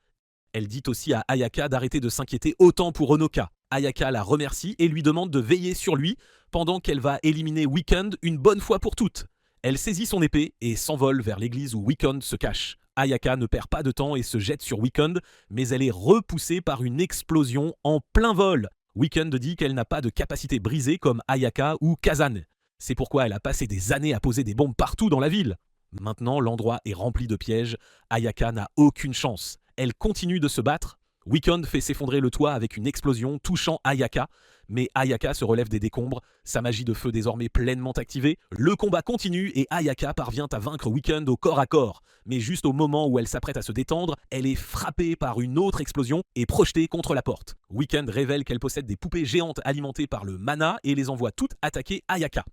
Elle dit aussi à Ayaka d'arrêter de s'inquiéter autant pour Honoka. Ayaka la remercie et lui demande de veiller sur lui pendant qu'elle va éliminer Weekend une bonne fois pour toutes. Elle saisit son épée et s'envole vers l'église où Weekend se cache. Ayaka ne perd pas de temps et se jette sur Weekend, mais elle est repoussée par une explosion en plein vol. Weekend dit qu'elle n'a pas de capacité brisée comme Ayaka ou Kazan. C'est pourquoi elle a passé des années à poser des bombes partout dans la ville. Maintenant, l'endroit est rempli de pièges. Ayaka n'a aucune chance. Elle continue de se battre. Weekend fait s'effondrer le toit avec une explosion touchant Ayaka, mais Ayaka se relève des décombres, sa magie de feu désormais pleinement activée. Le combat continue et Ayaka parvient à vaincre Weekend au corps à corps. Mais juste au moment où elle s'apprête à se détendre, elle est frappée par une autre explosion et projetée contre la porte. Weekend révèle qu'elle possède des poupées géantes alimentées par le mana et les envoie toutes attaquer Ayaka.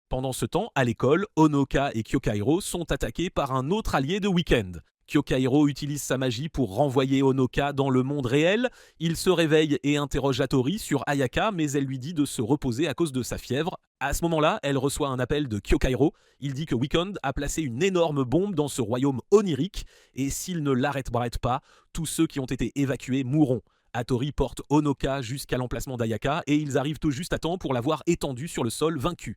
Pendant ce temps, à l'école, Honoka et Kyokairo sont attaqués par un autre allié de Weekend. Kyokairo utilise sa magie pour renvoyer Honoka dans le monde réel. Il se réveille et interroge Hattori sur Ayaka, mais elle lui dit de se reposer à cause de sa fièvre. À ce moment-là, elle reçoit un appel de Kyokairo. Il dit que Weekend a placé une énorme bombe dans ce royaume onirique, et s'il ne l'arrête pas, tous ceux qui ont été évacués mourront. Hattori porte Honoka jusqu'à l'emplacement d'Ayaka, et ils arrivent tout juste à temps pour l'avoir étendue sur le sol vaincu.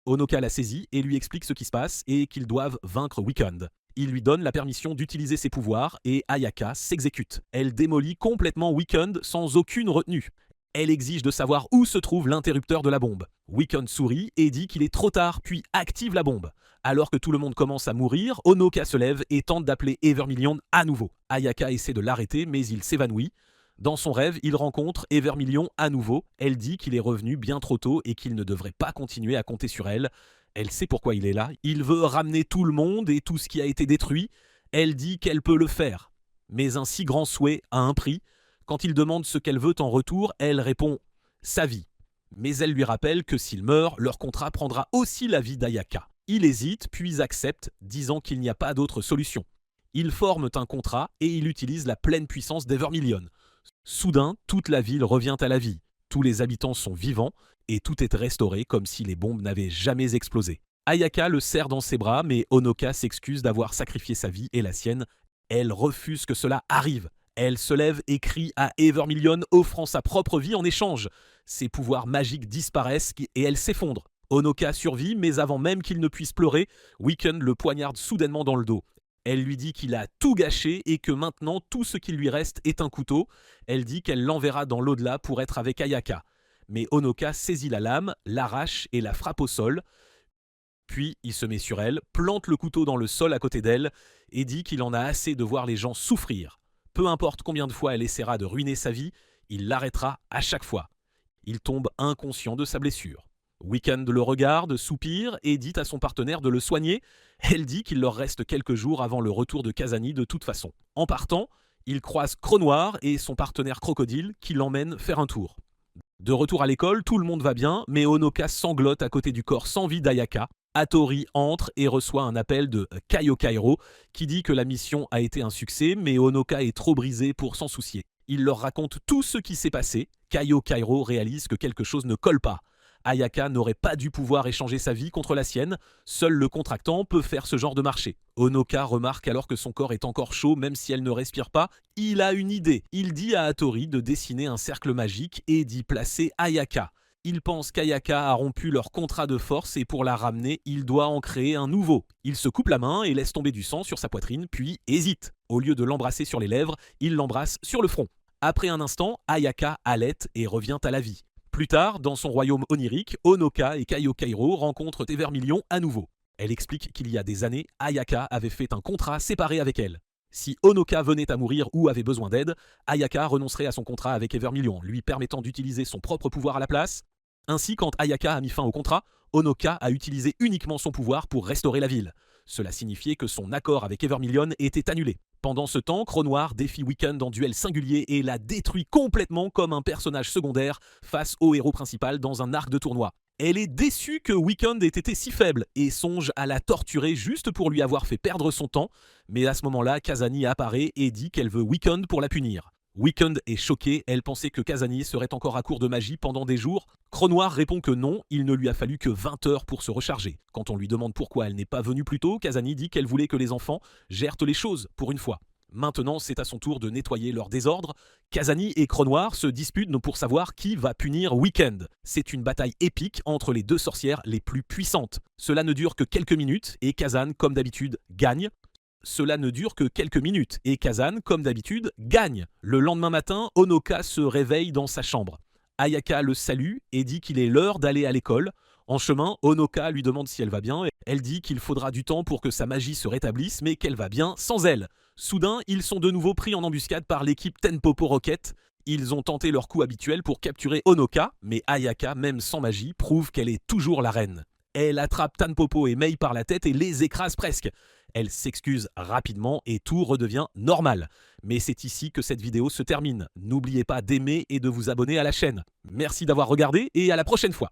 Honoka la saisit et lui explique ce qui se passe et qu'ils doivent vaincre Weekend. Il lui donne la permission d'utiliser ses pouvoirs et Ayaka s'exécute. Elle démolit complètement Weekend sans aucune retenue. Elle exige de savoir où se trouve l'interrupteur de la bombe. Weekend sourit et dit qu'il est trop tard, puis active la bombe. Alors que tout le monde commence à mourir, Honoka se lève et tente d'appeler Evermillion à nouveau. Ayaka essaie de l'arrêter, mais il s'évanouit. Dans son rêve, il rencontre Evermillion à nouveau. Elle dit qu'il est revenu bien trop tôt et qu'il ne devrait pas continuer à compter sur elle. Elle sait pourquoi il est là. Il veut ramener tout le monde et tout ce qui a été détruit. Elle dit qu'elle peut le faire. Mais un si grand souhait a un prix. Quand il demande ce qu'elle veut en retour, elle répond « sa vie ». Mais elle lui rappelle que s'il meurt, leur contrat prendra aussi la vie d'Ayaka. Il hésite, puis accepte, disant qu'il n'y a pas d'autre solution. Ils forment un contrat et il utilise la pleine puissance d'Evermillion. Soudain, toute la ville revient à la vie. Tous les habitants sont vivants et tout est restauré comme si les bombes n'avaient jamais explosé. Ayaka le serre dans ses bras, mais Honoka s'excuse d'avoir sacrifié sa vie et la sienne. Elle refuse que cela arrive. Elle se lève et crie à Evermillion, offrant sa propre vie en échange. Ses pouvoirs magiques disparaissent et elle s'effondre. Honoka survit, mais avant même qu'il ne puisse pleurer, Weekend le poignarde soudainement dans le dos. Elle lui dit qu'il a tout gâché et que maintenant tout ce qui lui reste est un couteau. Elle dit qu'elle l'enverra dans l'au-delà pour être avec Ayaka. Mais Honoka saisit la lame, l'arrache et la frappe au sol. Puis il se met sur elle, plante le couteau dans le sol à côté d'elle et dit qu'il en a assez de voir les gens souffrir. Peu importe combien de fois elle essaiera de ruiner sa vie, il l'arrêtera à chaque fois. Il tombe inconscient de sa blessure. Weekend le regarde, soupire et dit à son partenaire de le soigner. Elle dit qu'il leur reste quelques jours avant le retour de Kazani de toute façon. En partant, il croise Cronoir et son partenaire Crocodile qui l'emmènent faire un tour. De retour à l'école, tout le monde va bien, mais Honoka sanglote à côté du corps sans vie d'Ayaka. Hattori entre et reçoit un appel de Kyokairo qui dit que la mission a été un succès, mais Honoka est trop brisée pour s'en soucier. Il leur raconte tout ce qui s'est passé. Kyokairo réalise que quelque chose ne colle pas. Ayaka n'aurait pas dû pouvoir échanger sa vie contre la sienne. Seul le contractant peut faire ce genre de marché. Honoka remarque alors que son corps est encore chaud même si elle ne respire pas. Il a une idée. Il dit à Hattori de dessiner un cercle magique et d'y placer Ayaka. Il pense qu'Ayaka a rompu leur contrat de force et pour la ramener, il doit en créer un nouveau. Il se coupe la main et laisse tomber du sang sur sa poitrine, puis hésite. Au lieu de l'embrasser sur les lèvres, il l'embrasse sur le front. Après un instant, Ayaka halète et revient à la vie. Plus tard, dans son royaume onirique, Honoka et Kyokairo rencontrent Evermillion à nouveau. Elle explique qu'il y a des années, Ayaka avait fait un contrat séparé avec elle. Si Honoka venait à mourir ou avait besoin d'aide, Ayaka renoncerait à son contrat avec Evermillion, lui permettant d'utiliser son propre pouvoir à la place. Ainsi, quand Ayaka a mis fin au contrat, Honoka a utilisé uniquement son pouvoir pour restaurer la ville. Cela signifiait que son accord avec Evermillion était annulé. Pendant ce temps, Cronoir défie Weekend en duel singulier et la détruit complètement comme un personnage secondaire face au héros principal dans un arc de tournoi. Elle est déçue que Weekend ait été si faible et songe à la torturer juste pour lui avoir fait perdre son temps, mais à ce moment-là, Kazani apparaît et dit qu'elle veut Weekend pour la punir. Weekend est choquée, elle pensait que Kazani serait encore à court de magie pendant des jours. Cronoir répond que non, il ne lui a fallu que 20 heures pour se recharger. Quand on lui demande pourquoi elle n'est pas venue plus tôt, Kazani dit qu'elle voulait que les enfants gèrent les choses pour une fois. Maintenant, c'est à son tour de nettoyer leur désordre. Kazani et Cronoir se disputent pour savoir qui va punir Weekend. C'est une bataille épique entre les deux sorcières les plus puissantes. Cela ne dure que quelques minutes et Kazan, comme d'habitude, gagne. Cela ne dure que quelques minutes et Kazan, comme d'habitude, gagne. Le lendemain matin, Honoka se réveille dans sa chambre. Ayaka le salue et dit qu'il est l'heure d'aller à l'école. En chemin, Honoka lui demande si elle va bien. Elle dit qu'il faudra du temps pour que sa magie se rétablisse, mais qu'elle va bien sans elle. Soudain, ils sont de nouveau pris en embuscade par l'équipe Tenpopo Rocket. Ils ont tenté leur coup habituel pour capturer Honoka, mais Ayaka, même sans magie, prouve qu'elle est toujours la reine. Elle attrape Tanpopo et Mei par la tête et les écrase presque. Elle s'excuse rapidement et tout redevient normal. Mais c'est ici que cette vidéo se termine. N'oubliez pas d'aimer et de vous abonner à la chaîne. Merci d'avoir regardé et à la prochaine fois.